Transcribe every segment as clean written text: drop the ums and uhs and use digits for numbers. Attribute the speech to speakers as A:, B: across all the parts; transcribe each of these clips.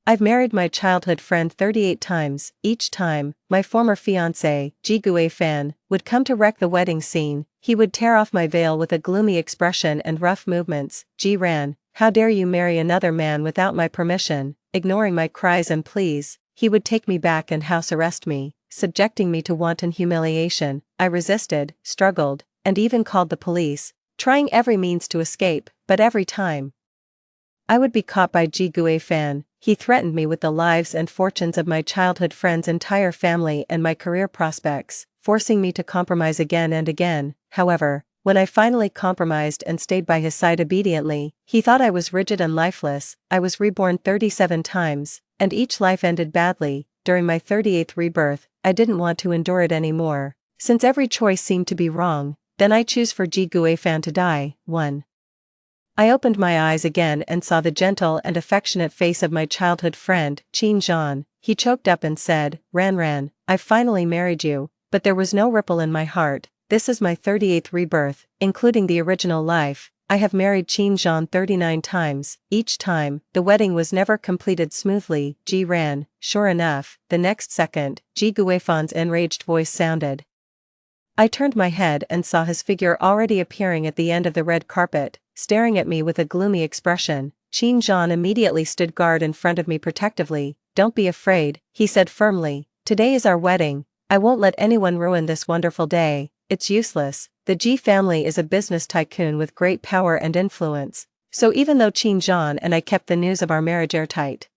A: I've married my childhood friend 38 times. Each time, my former fiancé, Ji Fan, would come to wreck the wedding scene. He would tear off my veil with a gloomy expression and rough movements. Ji ran, how dare you marry another man without my permission? Ignoring my cries and pleas, he would take me back and house arrest me, subjecting me to wanton humiliation. I resisted, struggled, and even called the police, trying every means to escape, but every time I would be caught by Ji Fan. He threatened me with the lives and fortunes of my childhood friend's entire family and my career prospects, forcing me to compromise again and again. However, when I finally compromised and stayed by his side obediently, he thought I was rigid and lifeless. I was reborn 37 times, and each life ended badly. During my 38th rebirth, I didn't want to endure it anymore. Since every choice seemed to be wrong, then I choose for Ji Fan to die. 1. I opened my eyes again and saw the gentle and affectionate face of my childhood friend, Qin Zhan. He choked up and said, Ran, I've finally married you, but there was no ripple in my heart. This is my 38th rebirth, including the original life. I have married Qin Zhan 39 times. Each time, the wedding was never completed smoothly. Ji ran. Sure enough, the next second, Ji Fan's enraged voice sounded. I turned my head and saw his figure already appearing at the end of the red carpet, staring at me with a gloomy expression. Qin Zhan immediately stood guard in front of me protectively. Don't be afraid, he said firmly. Today is our wedding. I won't let anyone ruin this wonderful day. It's useless. The Ji family is a business tycoon with great power and influence. So even though Qin Zhan and I kept the news of our marriage airtight,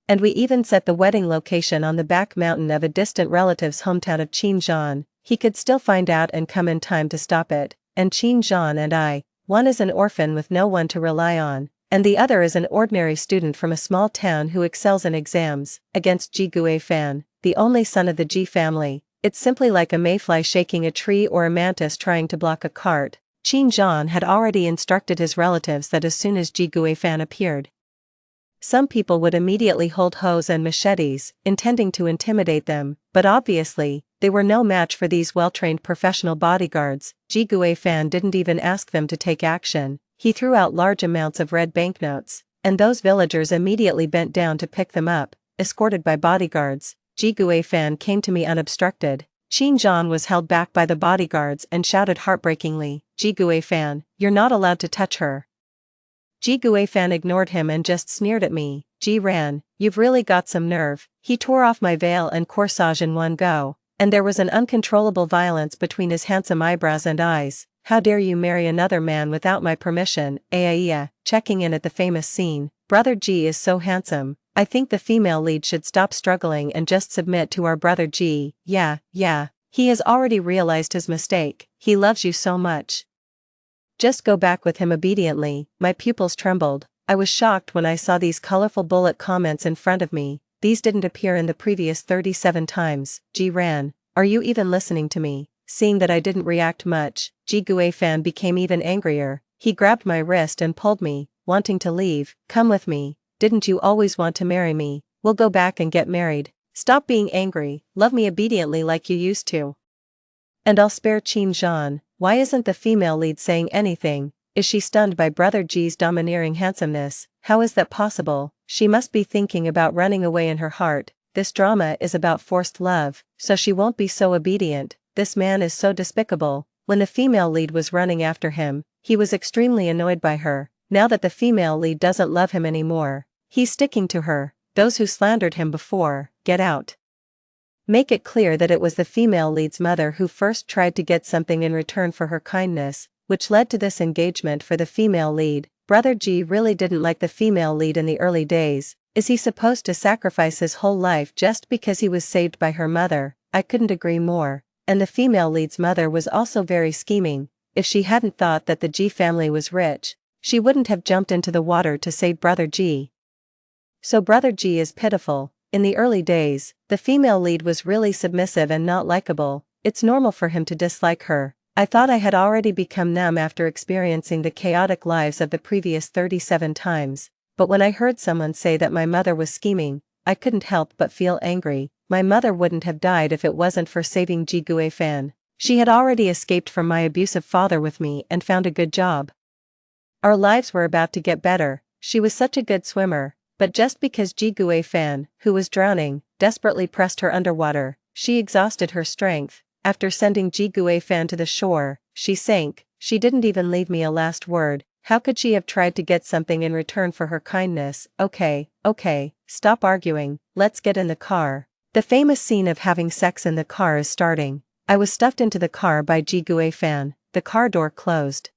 A: and we even set the wedding location on the back mountain of a distant relative's hometown of Qin Zhan, he could still find out and come in time to stop it. And Qin Zhan and I, one is an orphan with no one to rely on, and the other is an ordinary student from a small town who excels in exams, against Ji Fan, the only son of the Ji family. It's simply like a mayfly shaking a tree or a mantis trying to block a cart. Qin Zhan had already instructed his relatives that as soon as Ji Fan appeared, some people would immediately hold hoes and machetes, intending to intimidate them, but obviously, they were no match for these well-trained professional bodyguards. Ji Fan didn't even ask them to take action. He threw out large amounts of red banknotes, and those villagers immediately bent down to pick them up, escorted by bodyguards. Ji Fan came to me unobstructed. Qin Zhan was held back by the bodyguards and shouted heartbreakingly, Ji Fan, you're not allowed to touch her. Ji Fan ignored him and just sneered at me. Ji ran, you've really got some nerve. He tore off my veil and corsage in one go, and there was an uncontrollable violence between his handsome eyebrows and eyes. How dare you marry another man without my permission? Aia, checking in at the famous scene. Brother Ji is so handsome. I think the female lead should stop struggling and just submit to our brother Ji. Yeah, he has already realized his mistake. He loves you so much. Just go back with him obediently. My pupils trembled. I was shocked when I saw these colorful bullet comments in front of me. These didn't appear in the previous 37 times. Ji ran, are you even listening to me? Seeing that I didn't react much, Ji Fan became even angrier. He grabbed my wrist and pulled me, wanting to leave. Come with me. Didn't you always want to marry me? We'll go back and get married. Stop being angry, love me obediently like you used to. And I'll spare Qin Zhan. Why isn't the female lead saying anything? Is she stunned by Brother Ji's domineering handsomeness? How is that possible? She must be thinking about running away in her heart. This drama is about forced love, so she won't be so obedient. This man is so despicable. When the female lead was running after him, he was extremely annoyed by her. Now that the female lead doesn't love him anymore, he's sticking to her. Those who slandered him before, get out. Make it clear that it was the female lead's mother who first tried to get something in return for her kindness, which led to this engagement for the female lead. Brother Ji really didn't like the female lead in the early days. Is he supposed to sacrifice his whole life just because he was saved by her mother? I couldn't agree more. And the female lead's mother was also very scheming. If she hadn't thought that the Ji family was rich, she wouldn't have jumped into the water to save Brother Ji. So Brother Ji is pitiful. In the early days, the female lead was really submissive and not likable. It's normal for him to dislike her. I thought I had already become numb after experiencing the chaotic lives of the previous 37 times, but when I heard someone say that my mother was scheming, I couldn't help but feel angry. My mother wouldn't have died if it wasn't for saving Ji Fan. She had already escaped from my abusive father with me and found a good job. Our lives were about to get better. She was such a good swimmer, But just because Ji Gui Fan, who was drowning, desperately pressed her underwater, she exhausted her strength. After sending Ji Gui Fan to the shore, she sank. She didn't even leave me a last word. How could she have tried to get something in return for her kindness? Okay, stop arguing, let's get in the car. The famous scene of having sex in the car is starting. I was stuffed into the car by Ji Gui Fan. The car door closed,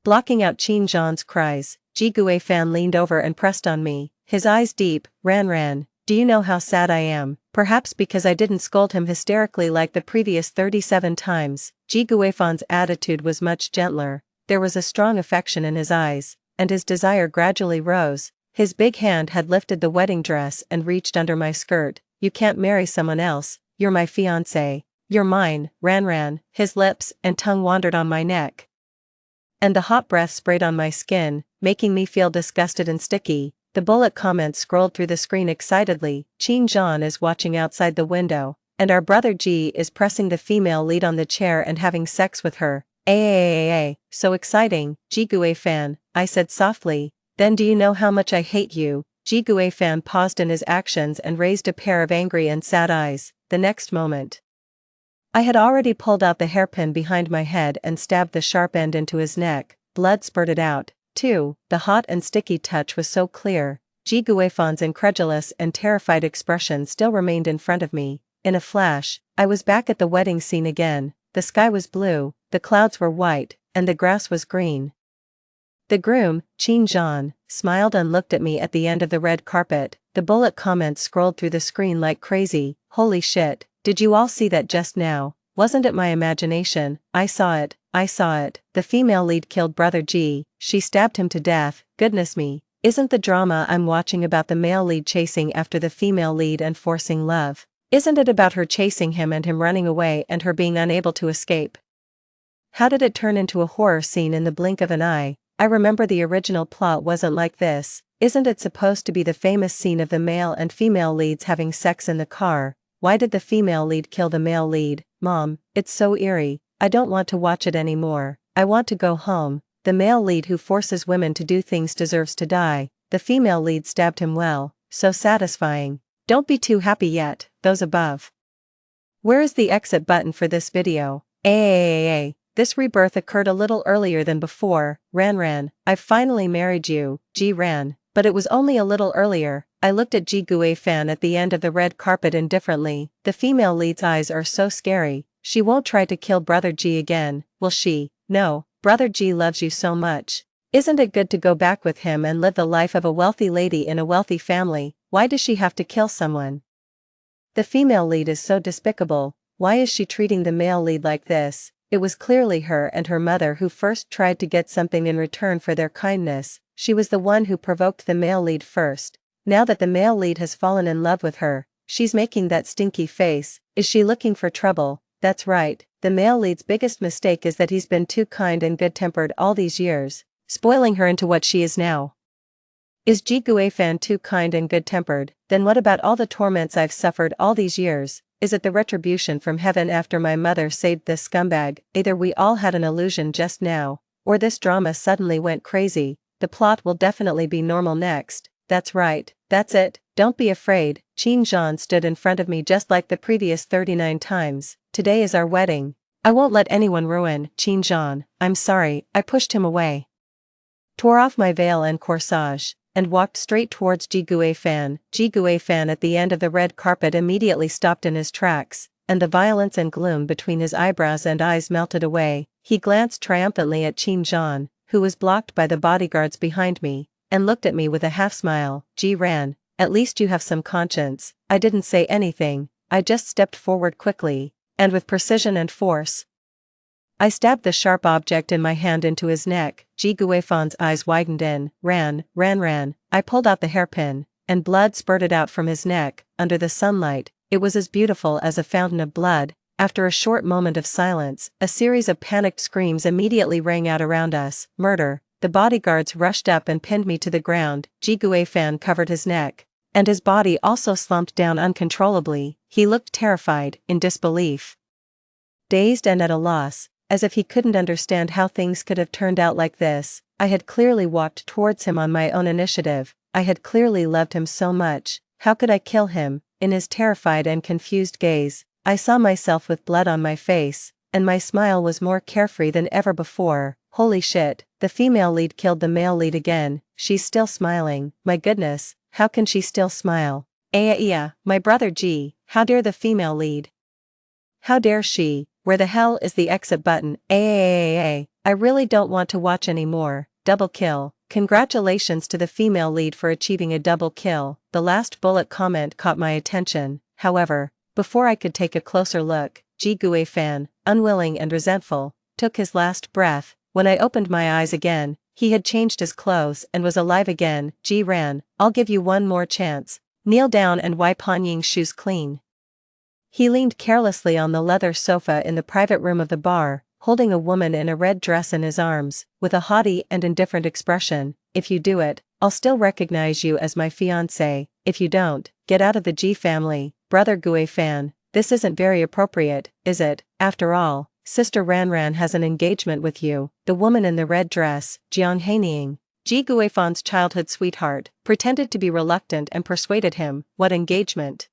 A: blocking out Qin Zhan's cries. Ji Gui Fan leaned over and pressed on me, his eyes deep. Ran, do you know how sad I am? Perhaps because I didn't scold him hysterically like the previous 37 times. Ji Gui Fan's attitude was much gentler. There was a strong affection in his eyes, and his desire gradually rose. His big hand had lifted the wedding dress and reached under my skirt. You can't marry someone else, you're my fiancé. You're mine. Ran. His lips and tongue wandered on my neck, and the hot breath sprayed on my skin, making me feel disgusted and sticky. The bullet comments scrolled through the screen excitedly. Qin Zhan is watching outside the window, and our brother Ji is pressing the female lead on the chair and having sex with her. So exciting, Ji Gui Fan, I said softly. Then do you know how much I hate you? Ji Gui Fan paused in his actions and raised a pair of angry and sad eyes. The next moment, I had already pulled out the hairpin behind my head and stabbed the sharp end into his neck. Blood spurted out, too. The hot and sticky touch was so clear. Ji Gui Fan's incredulous and terrified expression still remained in front of me. In a flash, I was back at the wedding scene again. The sky was blue, the clouds were white, and the grass was green. The groom, Qin Zhan, smiled and looked at me at the end of the red carpet. The bullet comments scrolled through the screen like crazy. Holy shit, did you all see that just now? Wasn't it my imagination? I saw it. The female lead killed Brother Ji. She stabbed him to death. Goodness me, isn't the drama I'm watching about the male lead chasing after the female lead and forcing love? Isn't it about her chasing him and him running away and her being unable to escape? How did it turn into a horror scene in the blink of an eye? I remember the original plot wasn't like this. Isn't it supposed to be the famous scene of the male and female leads having sex in the car? Why did the female lead kill the male lead? Mom, it's so eerie. I don't want to watch it anymore. I want to go home. The male lead who forces women to do things deserves to die. The female lead stabbed him well. So satisfying. Don't be too happy yet, those above. Where is the exit button for this video? This rebirth occurred a little earlier than before. Ran, I've finally married you, Ji Ran. But it was only a little earlier. I looked at Ji Gui Fan at the end of the red carpet indifferently. The female lead's eyes are so scary. She won't try to kill Brother Ji again, will she? No, Brother Ji loves you so much. Isn't it good to go back with him and live the life of a wealthy lady in a wealthy family? Why does she have to kill someone? The female lead is so despicable. Why is she treating the male lead like this? It was clearly her and her mother who first tried to get something in return for their kindness. She was the one who provoked the male lead first. Now that the male lead has fallen in love with her, she's making that stinky face. Is she looking for trouble? That's right. The male lead's biggest mistake is that he's been too kind and good-tempered all these years, spoiling her into what she is now. Is Ji Gui Fan too kind and good-tempered? Then what about all the torments I've suffered all these years? Is it the retribution from heaven after my mother saved this scumbag? Either we all had an illusion just now, or this drama suddenly went crazy. The plot will definitely be normal next. That's right, that's it, don't be afraid. Qin Zhan stood in front of me just like the previous 39 times. Today is our wedding. I won't let anyone ruin. Qin Zhan, I'm sorry, I pushed him away. Tore off my veil and corsage, and walked straight towards Ji Gui Fan. Ji Gui Fan at the end of the red carpet immediately stopped in his tracks, and the violence and gloom between his eyebrows and eyes melted away. He glanced triumphantly at Qin Zhan, who was blocked by the bodyguards behind me, and looked at me with a half-smile. Ji Ran, at least you have some conscience. I didn't say anything, I just stepped forward quickly, and with precision and force, I stabbed the sharp object in my hand into his neck. Ji Gui Fan's eyes widened in. Ran. I pulled out the hairpin, and blood spurted out from his neck. Under the sunlight, it was as beautiful as a fountain of blood. After a short moment of silence, a series of panicked screams immediately rang out around us. Murder. The bodyguards rushed up and pinned me to the ground. Ji Gui Fan covered his neck, and his body also slumped down uncontrollably. He looked terrified, in disbelief, dazed and at a loss, as if he couldn't understand how things could have turned out like this. I had clearly walked towards him on my own initiative, I had clearly loved him so much, how could I kill him? In his terrified and confused gaze, I saw myself with blood on my face, and my smile was more carefree than ever before. Holy shit, the female lead killed the male lead again, she's still smiling, my goodness, how can she still smile? Yeah, my brother G, how dare the female lead? How dare she? Where the hell is the exit button? I really don't want to watch anymore. Double kill. Congratulations to the female lead for achieving a double kill. The last bullet comment caught my attention, however, before I could take a closer look, Ji fan, unwilling and resentful, took his last breath. When I opened my eyes again, he had changed his clothes and was alive again. Ji ran, I'll give you one more chance. Kneel down and wipe Han Ying's shoes clean. He leaned carelessly on the leather sofa in the private room of the bar, holding a woman in a red dress in his arms, with a haughty and indifferent expression. If you do it, I'll still recognize you as my fiancé. If you don't, get out of the G family. Brother Gui fan, this isn't very appropriate, is it? After all, Sister Ranran has an engagement with you. The woman in the red dress, Jiang Haining, Ji Guifan's childhood sweetheart, pretended to be reluctant and persuaded him. What engagement?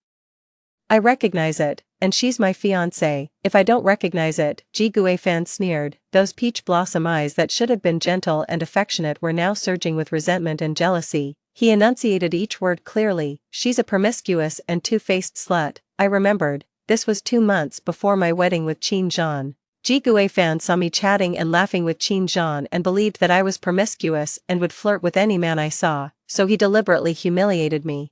A: I recognize it, and she's my fiancé. If I don't recognize it, Ji Guifan sneered. Those peach blossom eyes that should have been gentle and affectionate were now surging with resentment and jealousy. He enunciated each word clearly. She's a promiscuous and two-faced slut. I remembered. This was 2 months before my wedding with Qin Zhan. Ji Guifan saw me chatting and laughing with Qin Zhan and believed that I was promiscuous and would flirt with any man I saw, so he deliberately humiliated me.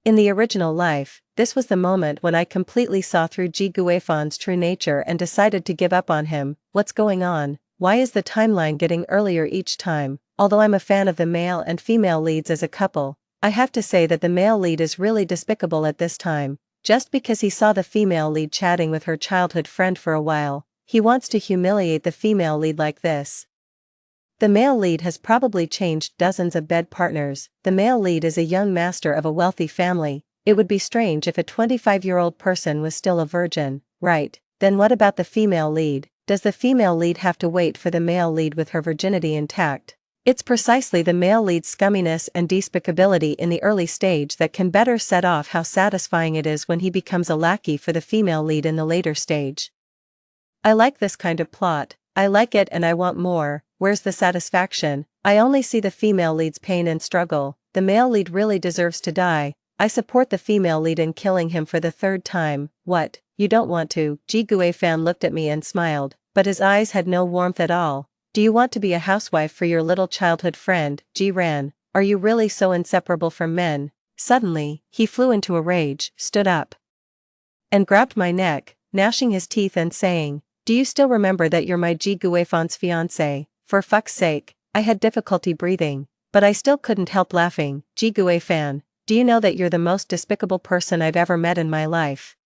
A: In the original life, this was the moment when I completely saw through Ji Guifan's true nature and decided to give up on him. What's going on? Why is the timeline getting earlier each time? Although I'm a fan of the male and female leads as a couple, I have to say that the male lead is really despicable at this time. Just because he saw the female lead chatting with her childhood friend for a while, he wants to humiliate the female lead like this. The male lead has probably changed dozens of bed partners. The male lead is a young master of a wealthy family. It would be strange if a 25-year-old person was still a virgin, right? Then what about the female lead? Does the female lead have to wait for the male lead with her virginity intact? It's precisely the male lead's scumminess and despicability in the early stage that can better set off how satisfying it is when he becomes a lackey for the female lead in the later stage. I like this kind of plot. I like it and I want more. Where's the satisfaction? I only see the female lead's pain and struggle. The male lead really deserves to die. I support the female lead in killing him for the 3rd time. What? You don't want to? Ji Guifan looked at me and smiled, but his eyes had no warmth at all. Do you want to be a housewife for your little childhood friend, Ji Ran? Are you really so inseparable from men? Suddenly, he flew into a rage, stood up, and grabbed my neck, gnashing his teeth and saying, do you still remember that you're my Ji Guifan's fiancé? For fuck's sake, I had difficulty breathing, but I still couldn't help laughing. Ji Guifan, do you know that you're the most despicable person I've ever met in my life?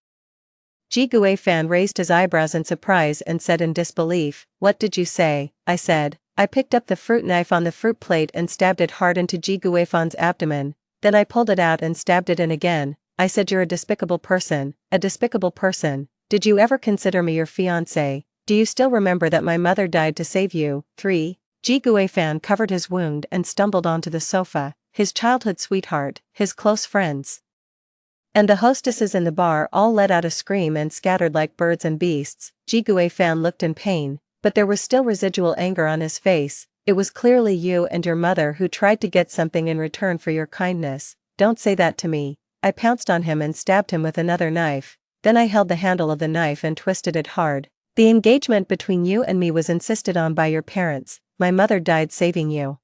A: Ji Guifan raised his eyebrows in surprise and said in disbelief, what did you say? I said. I picked up the fruit knife on the fruit plate and stabbed it hard into Ji Guifan's abdomen, then I pulled it out and stabbed it in again. I said you're a despicable person, a despicable person. Did you ever consider me your fiancé? Do you still remember that my mother died to save you? 3. Ji Guifan covered his wound and stumbled onto the sofa. His childhood sweetheart, his close friends, and the hostesses in the bar all let out a scream and scattered like birds and beasts. Ji Guifan looked in pain, but there was still residual anger on his face. It was clearly you and your mother who tried to get something in return for your kindness. Don't say that to me. I pounced on him and stabbed him with another knife. Then I held the handle of the knife and twisted it hard. The engagement between you and me was insisted on by your parents. My mother died saving you.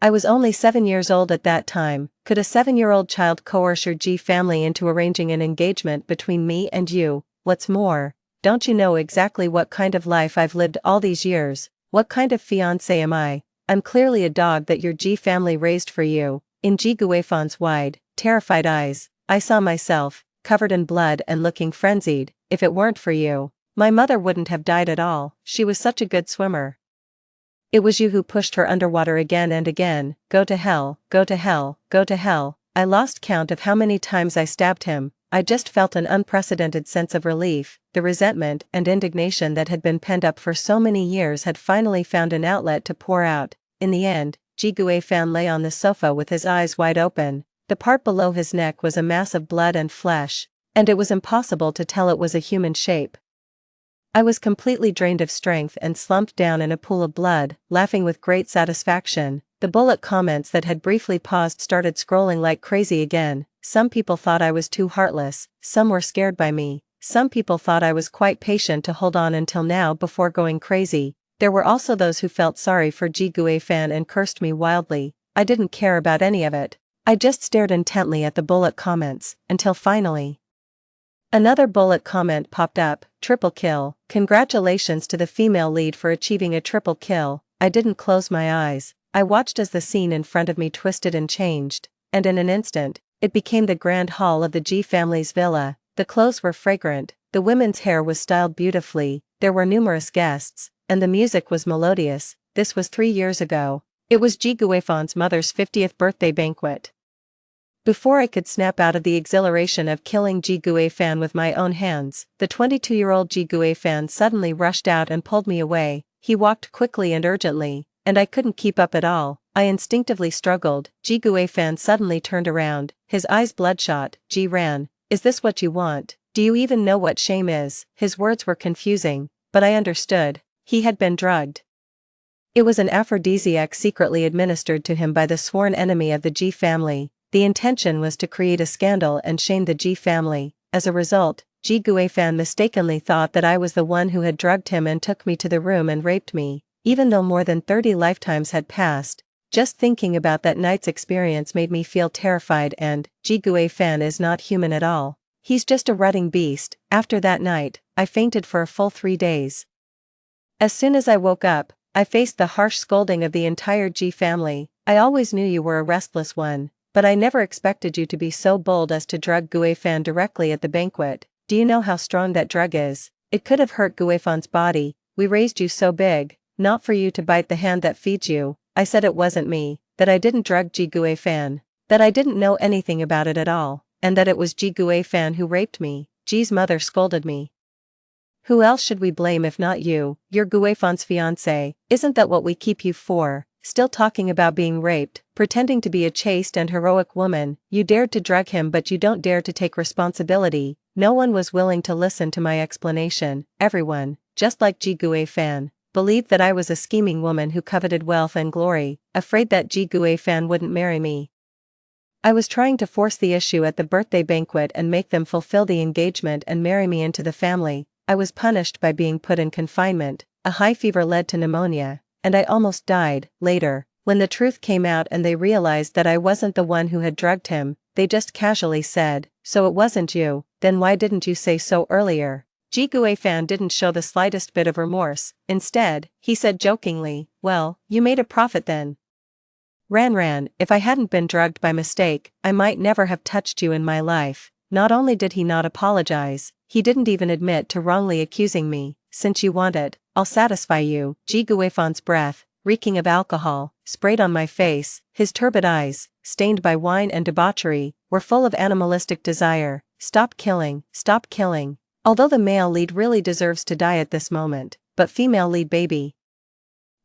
A: I was only 7 years old at that time. Could a 7-year-old child coerce your G family into arranging an engagement between me and you? What's more, don't you know exactly what kind of life I've lived all these years? What kind of fiancé am I? I'm clearly a dog that your G family raised for you. In Ji Guifan's wide, terrified eyes, I saw myself, covered in blood and looking frenzied. If it weren't for you, my mother wouldn't have died at all. She was such a good swimmer. It was you who pushed her underwater again and again. Go to hell, go to hell, go to hell. I lost count of how many times I stabbed him. I just felt an unprecedented sense of relief. The resentment and indignation that had been pent up for so many years had finally found an outlet to pour out. In the end, Ji Gui-fan lay on the sofa with his eyes wide open. The part below his neck was a mass of blood and flesh, and it was impossible to tell it was a human shape. I was completely drained of strength and slumped down in a pool of blood, laughing with great satisfaction. The bullet comments that had briefly paused started scrolling like crazy again. Some people thought I was too heartless, some were scared by me, some people thought I was quite patient to hold on until now before going crazy. There were also those who felt sorry for Ji Gui-fan and cursed me wildly. I didn't care about any of it. I just stared intently at the bullet comments, until finally another bullet comment popped up: triple kill. Congratulations to the female lead for achieving a triple kill. I didn't close my eyes. I watched as the scene in front of me twisted and changed, and in an instant, it became the grand hall of the Ji family's villa. The clothes were fragrant, the women's hair was styled beautifully, there were numerous guests, and the music was melodious. This was 3 years ago. It was Ji Gui-fan's mother's 50th birthday banquet. Before I could snap out of the exhilaration of killing Ji Gui-fan with my own hands, the 22-year-old Ji Gui-fan suddenly rushed out and pulled me away. He walked quickly and urgently, and I couldn't keep up at all. I instinctively struggled. Ji Gui-fan suddenly turned around, his eyes bloodshot. Ji ran. Is this what you want? Do you even know what shame is? His words were confusing, but I understood. He had been drugged. It was an aphrodisiac secretly administered to him by the sworn enemy of the Ji family. The intention was to create a scandal and shame the Ji family. As a result, Ji Gui-fan mistakenly thought that I was the one who had drugged him and took me to the room and raped me. Even though more than 30 lifetimes had passed, just thinking about that night's experience made me feel terrified, and Ji Gui-fan is not human at all. He's just a rutting beast. After that night, I fainted for a full 3 days. As soon as I woke up, I faced the harsh scolding of the entire Ji family. I always knew you were a restless one, but I never expected you to be so bold as to drug Gui-fan directly at the banquet. Do you know how strong that drug is? It could have hurt Gui-fan's body. We raised you so big, not for you to bite the hand that feeds you. I said it wasn't me, that I didn't drug Ji Gui-fan, that I didn't know anything about it at all, and that it was Ji Gui-fan who raped me. Ji's mother scolded me. Who else should we blame if not you? You're Gui-fan's fiancé. Isn't that what we keep you for? Still talking about being raped, pretending to be a chaste and heroic woman. You dared to drug him, but you don't dare to take responsibility. No one was willing to listen to my explanation. Everyone, just like Ji Gui-fan, believed that I was a scheming woman who coveted wealth and glory, afraid that Ji Gui-fan wouldn't marry me. I was trying to force the issue at the birthday banquet and make them fulfill the engagement and marry me into the family. I was punished by being put in confinement. A high fever led to pneumonia, and I almost died. Later, when the truth came out and they realized that I wasn't the one who had drugged him, they just casually said, "So it wasn't you, then why didn't you say so earlier?" Ji Gui-fan didn't show the slightest bit of remorse. Instead, he said jokingly, "Well, you made a profit then. Ran, if I hadn't been drugged by mistake, I might never have touched you in my life." Not only did he not apologize, he didn't even admit to wrongly accusing me. "Since you want it, I'll satisfy you." Ji Gui-fan's breath, reeking of alcohol, sprayed on my face. His turbid eyes, stained by wine and debauchery, were full of animalistic desire. Stop killing, stop killing. Although the male lead really deserves to die at this moment, but female lead baby,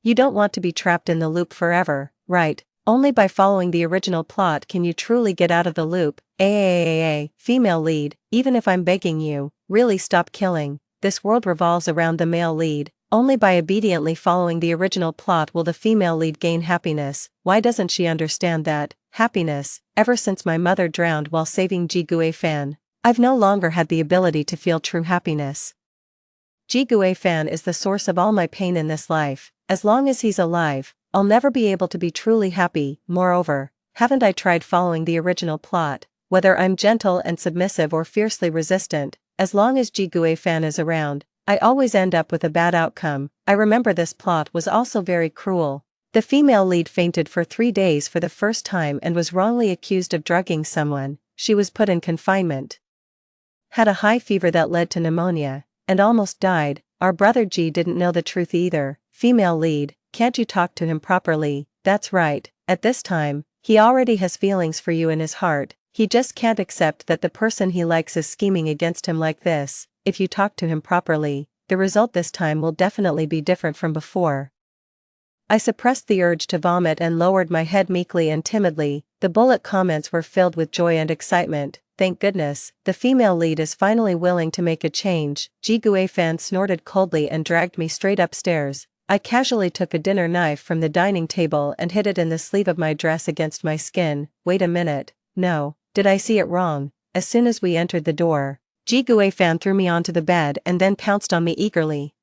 A: you don't want to be trapped in the loop forever, right? Only by following the original plot can you truly get out of the loop. Female lead, even if I'm begging you, really stop killing. This world revolves around the male lead. Only by obediently following the original plot will the female lead gain happiness. Why doesn't she understand that? Happiness. Ever since my mother drowned while saving Ji Gui-fan, I've no longer had the ability to feel true happiness. Ji Gui-fan is the source of all my pain in this life. As long as he's alive, I'll never be able to be truly happy. Moreover, haven't I tried following the original plot? Whether I'm gentle and submissive or fiercely resistant, as long as Ji Gui-fan is around, I always end up with a bad outcome. I remember this plot was also very cruel. The female lead fainted for 3 days for the first time and was wrongly accused of drugging someone. She was put in confinement, had a high fever that led to pneumonia, and almost died. Our brother Ji didn't know the truth either. Female lead, can't you talk to him properly? That's right, at this time, he already has feelings for you in his heart. He just can't accept that the person he likes is scheming against him like this. If you talk to him properly, the result this time will definitely be different from before. I suppressed the urge to vomit and lowered my head meekly and timidly. The bullet comments were filled with joy and excitement. Thank goodness, the female lead is finally willing to make a change. Ji Fan snorted coldly and dragged me straight upstairs. I casually took a dinner knife from the dining table and hid it in the sleeve of my dress against my skin. Wait a minute, no, did I see it wrong? As soon as we entered the door, Ji Fan threw me onto the bed and then pounced on me eagerly.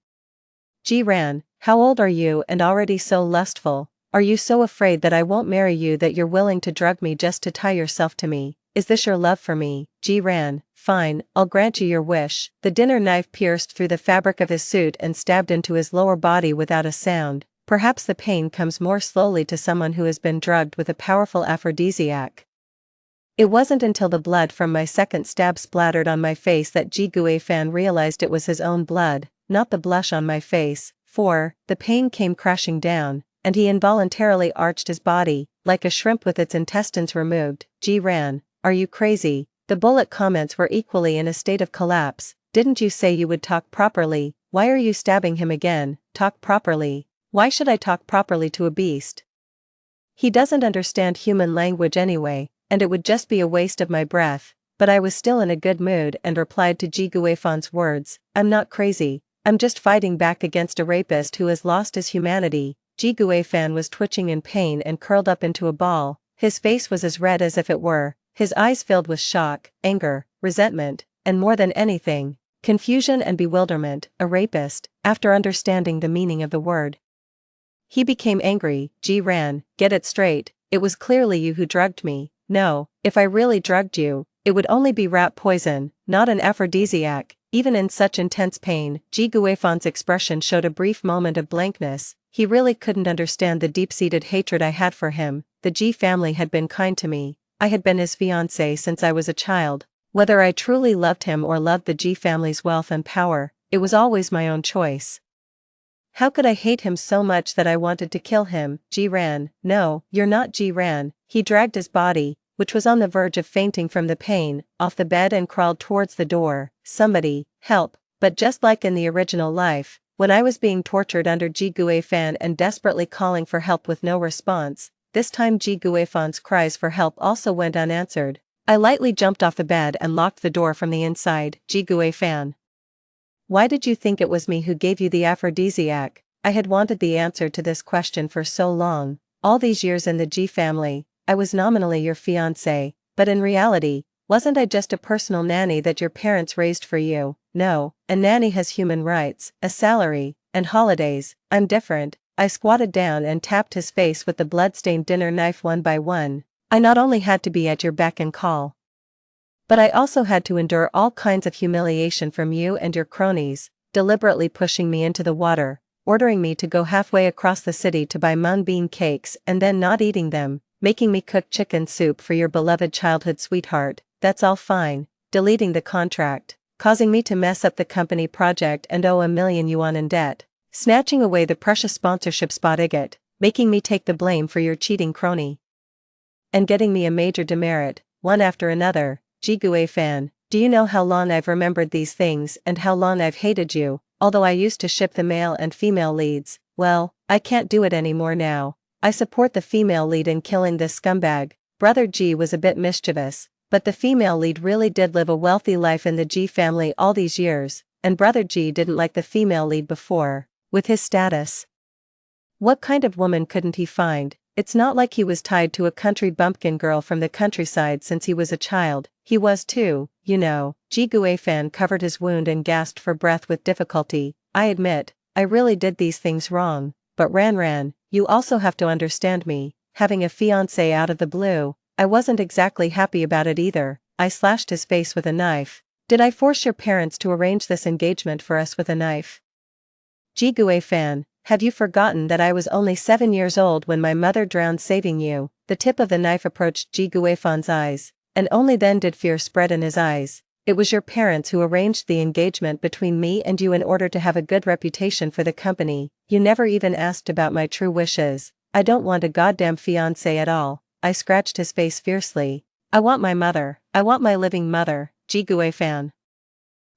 A: Ji-ran, how old are you and already so lustful? Are you so afraid that I won't marry you that you're willing to drug me just to tie yourself to me? Is this your love for me? Ji-ran, fine, I'll grant you your wish. The dinner knife pierced through the fabric of his suit and stabbed into his lower body without a sound. Perhaps the pain comes more slowly to someone who has been drugged with a powerful aphrodisiac. It wasn't until the blood from my second stab splattered on my face that Ji Fan realized it was his own blood, not the blush on my face, for the pain came crashing down, and he involuntarily arched his body, like a shrimp with its intestines removed. Ji-ran, are you crazy? The bullet comments were equally in a state of collapse. Didn't you say you would talk properly? Why are you stabbing him again? Talk properly. Why should I talk properly to a beast? He doesn't understand human language anyway, and it would just be a waste of my breath. But I was still in a good mood and replied to Ji Fan's words, I'm not crazy, I'm just fighting back against a rapist who has lost his humanity. Ji Fan was twitching in pain and curled up into a ball. His face was as red as if it were, his eyes filled with shock, anger, resentment, and more than anything, confusion and bewilderment. A rapist, after understanding the meaning of the word. He became angry. Ji-ran, get it straight, it was clearly you who drugged me. No, if I really drugged you, it would only be rat poison, not an aphrodisiac. Even in such intense pain, Ji Fan's expression showed a brief moment of blankness. He really couldn't understand the deep-seated hatred I had for him. The Ji family had been kind to me. I had been his fiancée since I was a child. Whether I truly loved him or loved the Ji family's wealth and power, it was always my own choice. How could I hate him so much that I wanted to kill him? Ji-ran, no, you're not Ji-ran. He dragged his body, which was on the verge of fainting from the pain, off the bed and crawled towards the door. Somebody, help. But just like in the original life, when I was being tortured under Ji Fan and desperately calling for help with no response, this time Ji Fan's cries for help also went unanswered. I lightly jumped off the bed and locked the door from the inside. Ji Fan. Why did you think it was me who gave you the aphrodisiac? I had wanted the answer to this question for so long. All these years in the Ji family, I was nominally your fiancé, but in reality, wasn't I just a personal nanny that your parents raised for you? No, a nanny has human rights, a salary, and holidays. I'm different. I squatted down and tapped his face with the blood-stained dinner knife one by one. I not only had to be at your beck and call, but I also had to endure all kinds of humiliation from you and your cronies, deliberately pushing me into the water, ordering me to go halfway across the city to buy mung bean cakes and then not eating them, making me cook chicken soup for your beloved childhood sweetheart. That's all fine. Deleting the contract, causing me to mess up the company project and owe 1,000,000 yuan in debt, snatching away the precious sponsorship spot igot, making me take the blame for your cheating crony, and getting me a major demerit, one after another. Ji Fan, do you know how long I've remembered these things and how long I've hated you? Although I used to ship the male and female leads, well, I can't do it anymore now. I support the female lead in killing this scumbag. Brother Ji was a bit mischievous, but the female lead really did live a wealthy life in the Ji family all these years, and Brother Ji didn't like the female lead before. With his status, what kind of woman couldn't he find? It's not like he was tied to a country bumpkin girl from the countryside since he was a child. He was too, you know. Ji Fan covered his wound and gasped for breath with difficulty. I admit, I really did these things wrong, but Ran, you also have to understand me. Having a fiancé out of the blue, I wasn't exactly happy about it either. I slashed his face with a knife. Did I force your parents to arrange this engagement for us with a knife? Ji Fan, have you forgotten that I was only 7 years old when my mother drowned saving you? The tip of the knife approached Ji Fan's eyes, and only then did fear spread in his eyes. It was your parents who arranged the engagement between me and you in order to have a good reputation for the company. You never even asked about my true wishes. I don't want a goddamn fiancé at all. I scratched his face fiercely. I want my mother. I want my living mother. Ji Fan.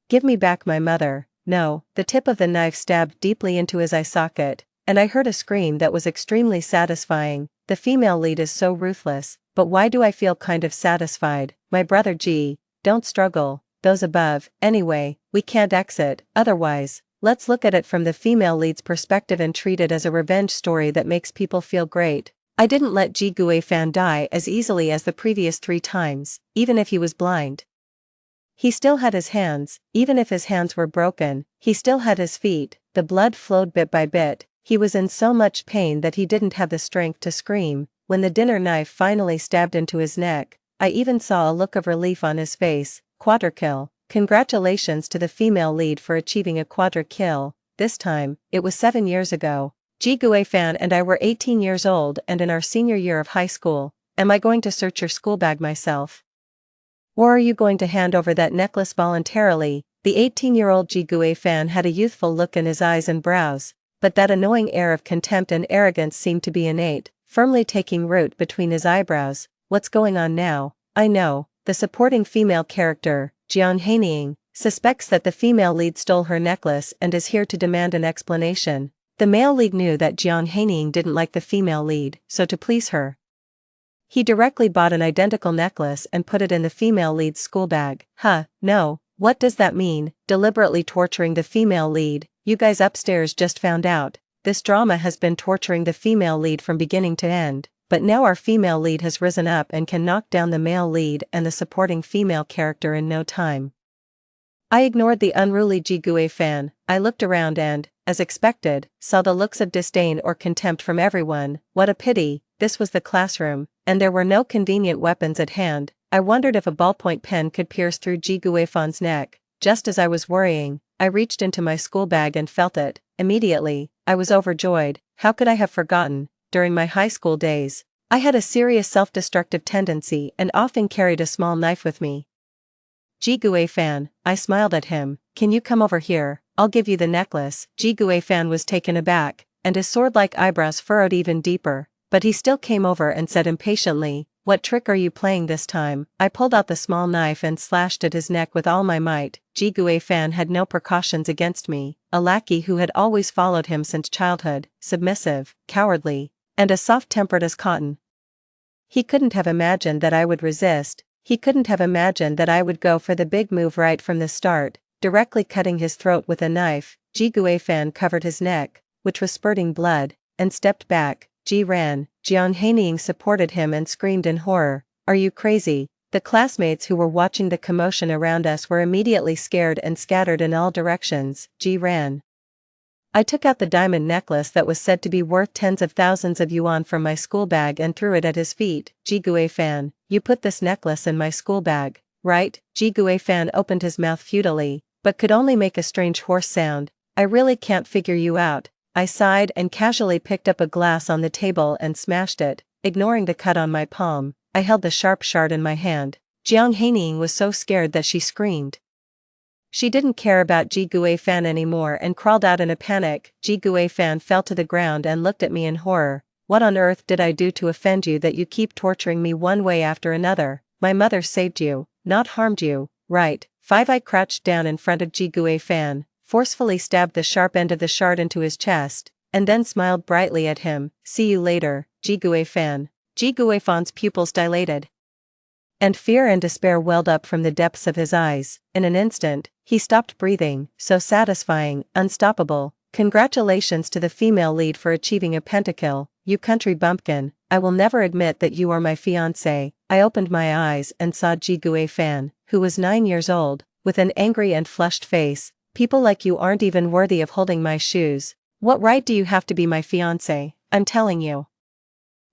A: Give me back my mother. No, the tip of the knife stabbed deeply into his eye socket. and I heard a scream that was extremely satisfying. The female lead is so ruthless, but why do I feel kind of satisfied? My brother G, don't struggle, those above, anyway, we can't exit, otherwise. Let's look at it from the female lead's perspective and treat it as a revenge story that makes people feel great. I didn't let Ji Guifan die as easily as the previous 3 times, even if he was blind. He still had his hands, even if his hands were broken, he still had his feet, the blood flowed bit by bit, he was in so much pain that he didn't have the strength to scream. When the dinner knife finally stabbed into his neck, I even saw a look of relief on his face. Quadra-kill. Congratulations to the female lead for achieving a quadra-kill. This time, it was 7 years ago. Ji Guifan and I were 18 years old and in our senior year of high school. Am I going to search your school bag myself? Or are you going to hand over that necklace voluntarily? The 18-year-old Ji Guifan had a youthful look in his eyes and brows, but that annoying air of contempt and arrogance seemed to be innate, firmly taking root between his eyebrows. What's going on now? I know. The supporting female character, Jiang Haining, suspects that the female lead stole her necklace and is here to demand an explanation. The male lead knew that Jiang Haining didn't like the female lead, so to please her, he directly bought an identical necklace and put it in the female lead's school bag. No, what does that mean? Deliberately torturing the female lead? You guys upstairs just found out. This drama has been torturing the female lead from beginning to end, but now our female lead has risen up and can knock down the male lead and the supporting female character in no time. I ignored the unruly Ji Guifan. I looked around and, as expected, saw the looks of disdain or contempt from everyone. What a pity, this was the classroom, and there were no convenient weapons at hand. I wondered if a ballpoint pen could pierce through Ji Guifan's neck. Just as I was worrying, I reached into my school bag and felt it. Immediately, I was overjoyed. How could I have forgotten? During my high school days, I had a serious self-destructive tendency and often carried a small knife with me. Ji Guifan, I smiled at him. Can you come over here? I'll give you the necklace. Ji Guifan was taken aback, and his sword-like eyebrows furrowed even deeper, but he still came over and said impatiently, what trick are you playing this time? I pulled out the small knife and slashed at his neck with all my might. Ji Guifan had no precautions against me, a lackey who had always followed him since childhood, submissive, cowardly, and as soft-tempered as cotton. He couldn't have imagined that I would resist. He couldn't have imagined that I would go for the big move right from the start, directly cutting his throat with a knife. Ji Guifan covered his neck, which was spurting blood, and stepped back. Ji ran. Jiang Haining supported him and screamed in horror. Are you crazy? The classmates who were watching the commotion around us were immediately scared and scattered in all directions. Ji ran. I took out the diamond necklace that was said to be worth tens of thousands of yuan from my school bag and threw it at his feet. Ji Guifan, you put this necklace in my school bag, right? Ji Guifan opened his mouth futilely, but could only make a strange hoarse sound. I really can't figure you out. I sighed and casually picked up a glass on the table and smashed it, ignoring the cut on my palm. I held the sharp shard in my hand. Jiang Haining was so scared that she screamed. She didn't care about Ji Guifan anymore and crawled out in a panic. Ji Guifan fell to the ground and looked at me in horror. What on earth did I do to offend you that you keep torturing me one way after another? My mother saved you, not harmed you, right? I crouched down in front of Ji Guifan, forcefully stabbed the sharp end of the shard into his chest, and then smiled brightly at him. See you later, Ji Guifan. Ji Guifan's pupils dilated, and fear and despair welled up from the depths of his eyes. In an instant, he stopped breathing. So satisfying, unstoppable. Congratulations to the female lead for achieving a pentakill, you country bumpkin. I will never admit that you are my fiancé. I opened my eyes and saw Ji Guifan, who was 9 years old, with an angry and flushed face. People like you aren't even worthy of holding my shoes. What right do you have to be my fiancé? I'm telling you.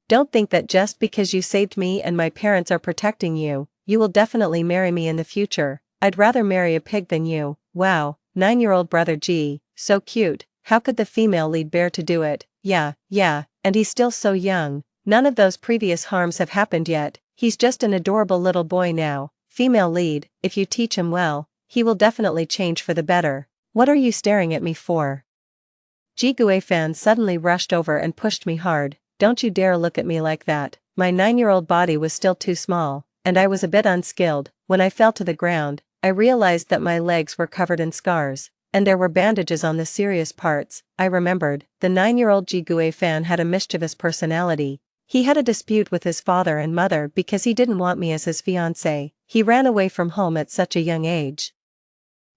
A: Don't think that just because you saved me and my parents are protecting you, you will definitely marry me in the future. I'd rather marry a pig than you. Wow, 9-year-old brother G, so cute. How could the female lead bear to do it? Yeah, and he's still so young. None of those previous harms have happened yet. He's just an adorable little boy now. Female lead, if you teach him well, he will definitely change for the better. What are you staring at me for? Ji Guifan suddenly rushed over and pushed me hard. Don't you dare look at me like that. My 9-year-old body was still too small, and I was a bit unskilled. When I fell to the ground, I realized that my legs were covered in scars. and there were bandages on the serious parts. I remembered, the 9-year-old Jigue fan had a mischievous personality. He had a dispute with his father and mother because he didn't want me as his fiancé. He ran away from home at such a young age.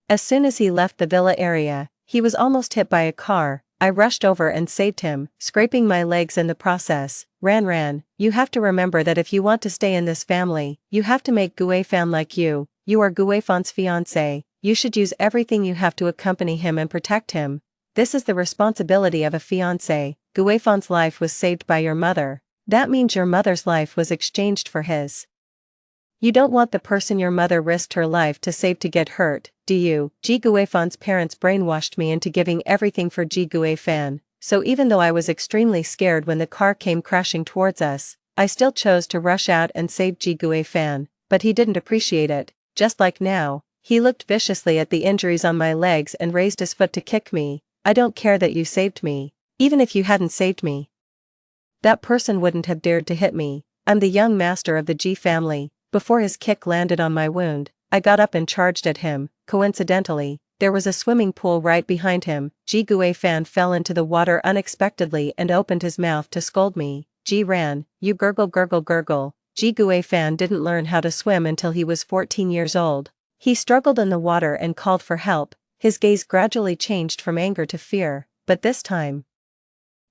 A: As soon as he left the villa area, he was almost hit by a car. I rushed over and saved him, scraping my legs in the process. Ran, you have to remember that if you want to stay in this family, you have to make Gue fan like you. You are Gue fan's fiancé. You should use everything you have to accompany him and protect him. This is the responsibility of a fiancé. Gue fan's life was saved by your mother. That means your mother's life was exchanged for his. You don't want the person your mother risked her life to save to get hurt, do you? Ji Gue fan's parents brainwashed me into giving everything for Ji Gue fan, so even though I was extremely scared when the car came crashing towards us, I still chose to rush out and save Ji Gue fan, but he didn't appreciate it. Just like now, he looked viciously at the injuries on my legs and raised his foot to kick me. I don't care that you saved me. Even if you hadn't saved me, that person wouldn't have dared to hit me. I'm the young master of the Ji family. Before his kick landed on my wound, I got up and charged at him. Coincidentally, there was a swimming pool right behind him. Ji Gue fan fell into the water unexpectedly and opened his mouth to scold me. Ji ran, you gurgle gurgle gurgle. Ji Gue fan didn't learn how to swim until he was 14 years old. He struggled in the water and called for help. His gaze gradually changed from anger to fear, but this time,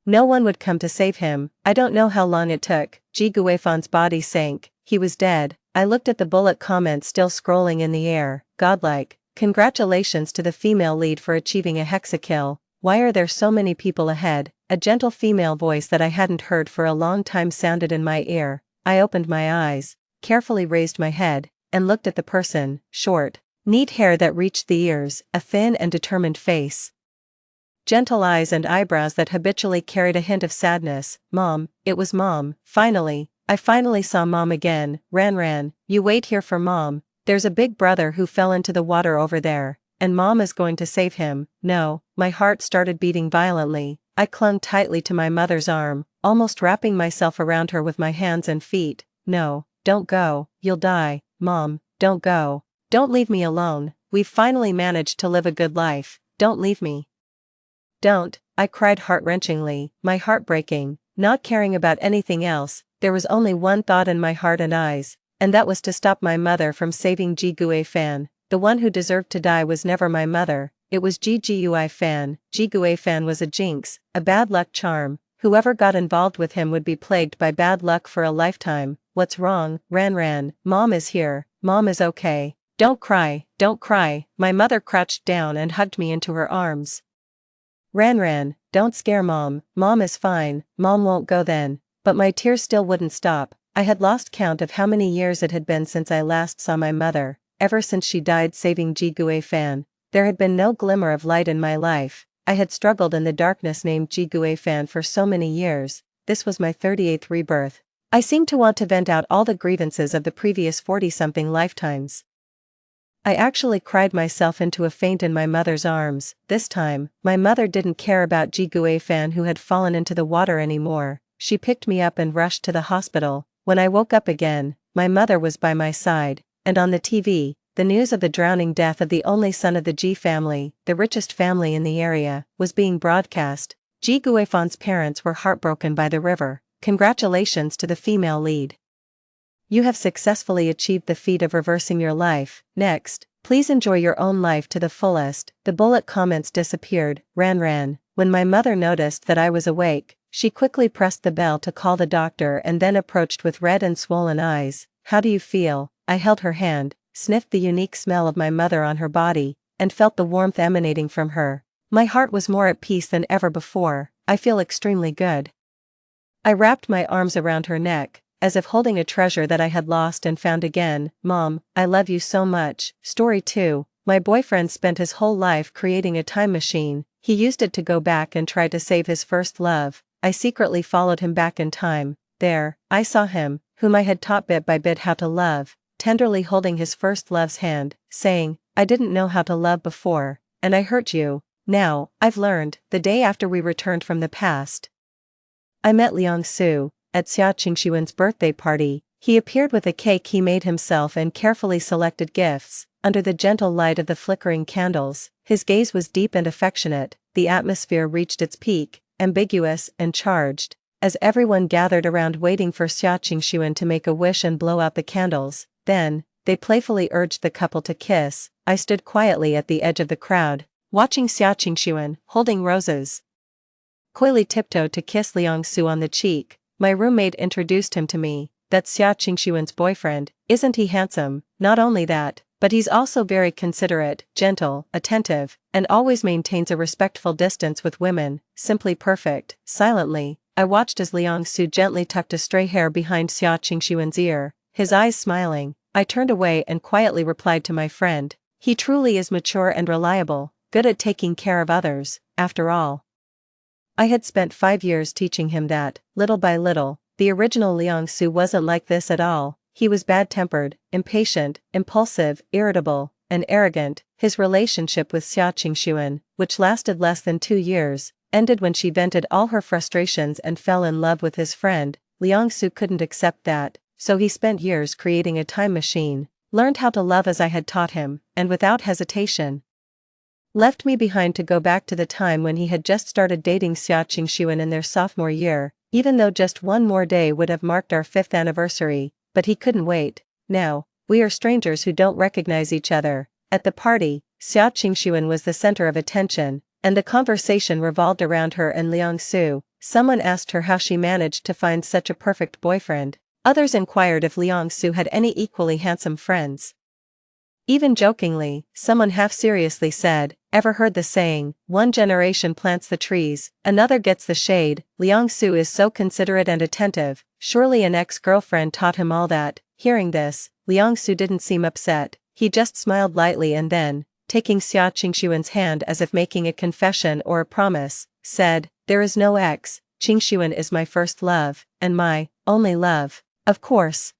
A: no one would come to save him. I don't know how long it took. Ji Gue fan's body sank. He was dead. I looked at the bullet comments still scrolling in the air. Godlike. Congratulations to the female lead for achieving a hexakill. Why are there so many people ahead? A gentle female voice that I hadn't heard for a long time sounded in my ear. I opened my eyes, carefully raised my head, and looked at the person. Short, neat hair that reached the ears, a thin and determined face, gentle eyes and eyebrows that habitually carried a hint of sadness. Mom, it was Mom. I finally saw Mom again. Ran, you wait here for Mom. There's a big brother who fell into the water over there, and Mom is going to save him. No, my heart started beating violently. I clung tightly to my mother's arm, almost wrapping myself around her with my hands and feet. No, don't go, you'll die. Mom, don't go. Don't leave me alone. We've finally managed to live a good life. Don't leave me. Don't, I cried heart-wrenchingly, my heart breaking, not caring about anything else. There was only one thought in my heart and eyes, and that was to stop my mother from saving Ji Gue fan. The one who deserved to die was never my mother, it was Ji Gue fan. Ji Gue fan was a jinx, a bad luck charm. Whoever got involved with him would be plagued by bad luck for a lifetime. What's wrong? Ran, Mom is here. Mom is okay. Don't cry. My mother crouched down and hugged me into her arms. Ran, don't scare Mom. Mom is fine. Mom won't go then. But my tears still wouldn't stop. I had lost count of how many years it had been since I last saw my mother. Ever since she died saving Ji Gue fan, there had been no glimmer of light in my life. I had struggled in the darkness named Ji Gue fan for so many years. This was my 38th rebirth. I seemed to want to vent out all the grievances of the previous 40-something lifetimes. I actually cried myself into a faint in my mother's arms. This time, my mother didn't care about Ji Gue fan who had fallen into the water anymore. She picked me up and rushed to the hospital. When I woke up again, my mother was by my side, and on the TV, the news of the drowning death of the only son of the Ji family, the richest family in the area, was being broadcast. Ji Gue fan's parents were heartbroken by the river. Congratulations to the female lead. You have successfully achieved the feat of reversing your life. Next, please enjoy your own life to the fullest. The bullet comments disappeared. Ran. When my mother noticed that I was awake, she quickly pressed the bell to call the doctor and then approached with red and swollen eyes. How do you feel? I held her hand, sniffed the unique smell of my mother on her body, and felt the warmth emanating from her. My heart was more at peace than ever before. I feel extremely good. I wrapped my arms around her neck, as if holding a treasure that I had lost and found again. Mom, I love you so much. Story 2. My boyfriend spent his whole life creating a time machine. He used it to go back and try to save his first love. I secretly followed him back in time. There, I saw him, whom I had taught bit by bit how to love, tenderly holding his first love's hand, saying, I didn't know how to love before, and I hurt you. Now, I've learned. The day after we returned from the past, I met Liang Su at Xia Qingxuan's birthday party. He appeared with a cake he made himself and carefully selected gifts. under the gentle light of the flickering candles. His gaze was deep and affectionate, the atmosphere reached its peak, ambiguous and charged, as everyone gathered around waiting for Xia Qingxuan to make a wish and blow out the candles. Then, they playfully urged the couple to kiss. I stood quietly at the edge of the crowd, watching Xia Qingxuan, holding roses, coyly tiptoed to kiss Liang Su on the cheek. My roommate introduced him to me. "That's Xia Qingxuan's boyfriend. Isn't he handsome? Not only that, but he's also very considerate, gentle, attentive, and always maintains a respectful distance with women. Simply perfect." Silently, I watched as Liang Su gently tucked a stray hair behind Xia Qingxuan's ear, his eyes smiling. I turned away and quietly replied to my friend, "He truly is mature and reliable, good at taking care of others." After all, I had spent 5 years teaching him that, little by little, the original Liang Su wasn't like this at all. He was bad-tempered, impatient, impulsive, irritable, and arrogant. His relationship with Xia Qingxuan, which lasted less than 2 years, ended when she vented all her frustrations and fell in love with his friend. Liang Su couldn't accept that, so he spent years creating a time machine, learned how to love as I had taught him, and without hesitation, left me behind to go back to the time when he had just started dating Xia Qingxuan in their sophomore year, even though just one more day would have marked our 5th anniversary, but he couldn't wait. Now, we are strangers who don't recognize each other. At the party, Xia Qingxuan was the center of attention, and the conversation revolved around her and Liang Su. Someone asked her how she managed to find such a perfect boyfriend. Others inquired if Liang Su had any equally handsome friends. Even jokingly, someone half-seriously said, "Ever heard the saying, one generation plants the trees, another gets the shade? Liang Su is so considerate and attentive, surely an ex-girlfriend taught him all that." Hearing this, Liang Su didn't seem upset, he just smiled lightly and then, taking Xia Qingxuan's hand as if making a confession or a promise, said, "There is no ex, Qingxuan is my first love, and my only love." Of course,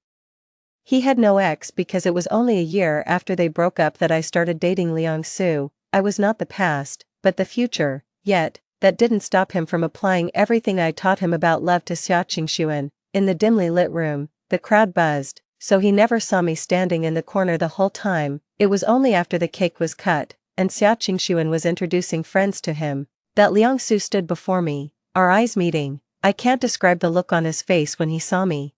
A: he had no ex because it was only a year after they broke up that I started dating Liang Su. I was not the past, but the future. Yet, that didn't stop him from applying everything I taught him about love to Xia Qingxuan. In the dimly lit room, the crowd buzzed, so he never saw me standing in the corner the whole time. It was only after the cake was cut, and Xia Qingxuan was introducing friends to him, that Liang Su stood before me, our eyes meeting. I can't describe the look on his face when he saw me.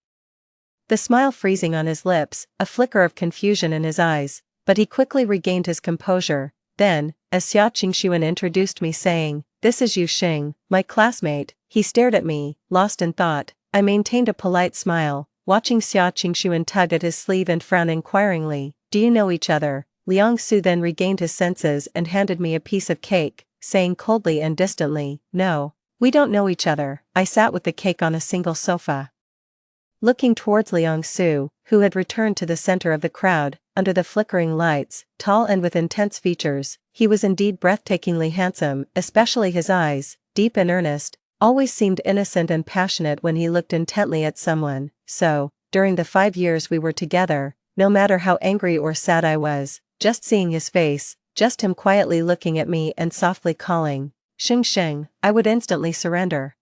A: The smile freezing on his lips, a flicker of confusion in his eyes, but he quickly regained his composure. Then, as Xia Qingxuan introduced me saying, "This is Yu Xing, my classmate," he stared at me, lost in thought. I maintained a polite smile, watching Xia Qingxuan tug at his sleeve and frown inquiringly. "Do you know each other?" Liang Su then regained his senses and handed me a piece of cake, saying coldly and distantly, "No, we don't know each other." I sat with the cake on a single sofa, looking towards Liang Su, who had returned to the center of the crowd. Under the flickering lights, tall and with intense features, he was indeed breathtakingly handsome, especially his eyes, deep and earnest, always seemed innocent and passionate when he looked intently at someone. So, during the 5 years we were together, no matter how angry or sad I was, just seeing his face, just him quietly looking at me and softly calling, "Xing Xing," I would instantly surrender.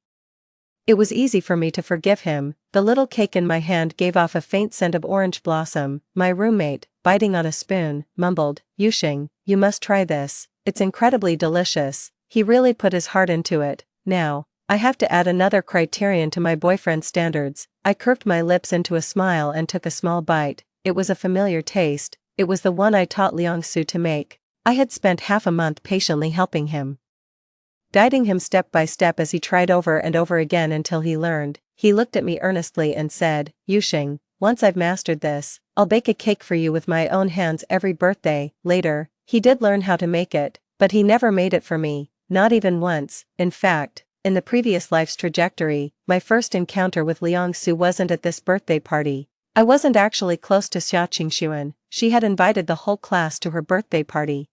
A: It was easy for me to forgive him. The little cake in my hand gave off a faint scent of orange blossom. My roommate, biting on a spoon, mumbled, "Yu Xing, you must try this, it's incredibly delicious." He really put his heart into it. Now, I have to add another criterion to my boyfriend's standards. I curved my lips into a smile and took a small bite. It was a familiar taste, it was the one I taught Liang Su to make. I had spent half a month patiently helping him, guiding him step by step as he tried over and over again until he learned. He looked at me earnestly and said, "Yu Xing, once I've mastered this, I'll bake a cake for you with my own hands every birthday." Later, he did learn how to make it, but he never made it for me, not even once. In fact, in the previous life's trajectory, my first encounter with Liang Su wasn't at this birthday party. I wasn't actually close to Xia Qingxuan. She had invited the whole class to her birthday party.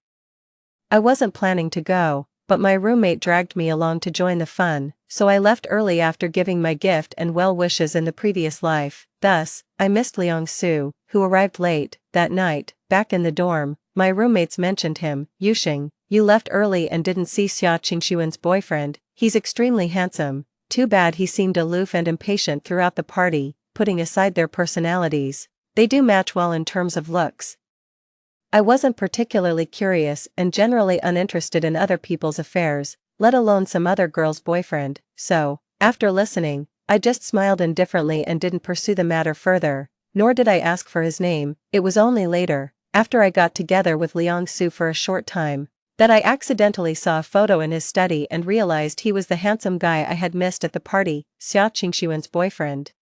A: I wasn't planning to go, but my roommate dragged me along to join the fun, so I left early after giving my gift and well wishes in the previous life. Thus, I missed Liang Su, who arrived late. That night, back in the dorm, my roommates mentioned him. "Yu Xing, you left early and didn't see Xia Qingxuan's boyfriend. He's extremely handsome. Too bad he seemed aloof and impatient throughout the party." Putting aside their personalities, they do match well in terms of looks. I wasn't particularly curious and generally uninterested in other people's affairs, let alone some other girl's boyfriend, so, after listening, I just smiled indifferently and didn't pursue the matter further, nor did I ask for his name. It was only later, after I got together with Liang-Su for a short time, that I accidentally saw a photo in his study and realized he was the handsome guy I had missed at the party, Xia Qingxuan's boyfriend.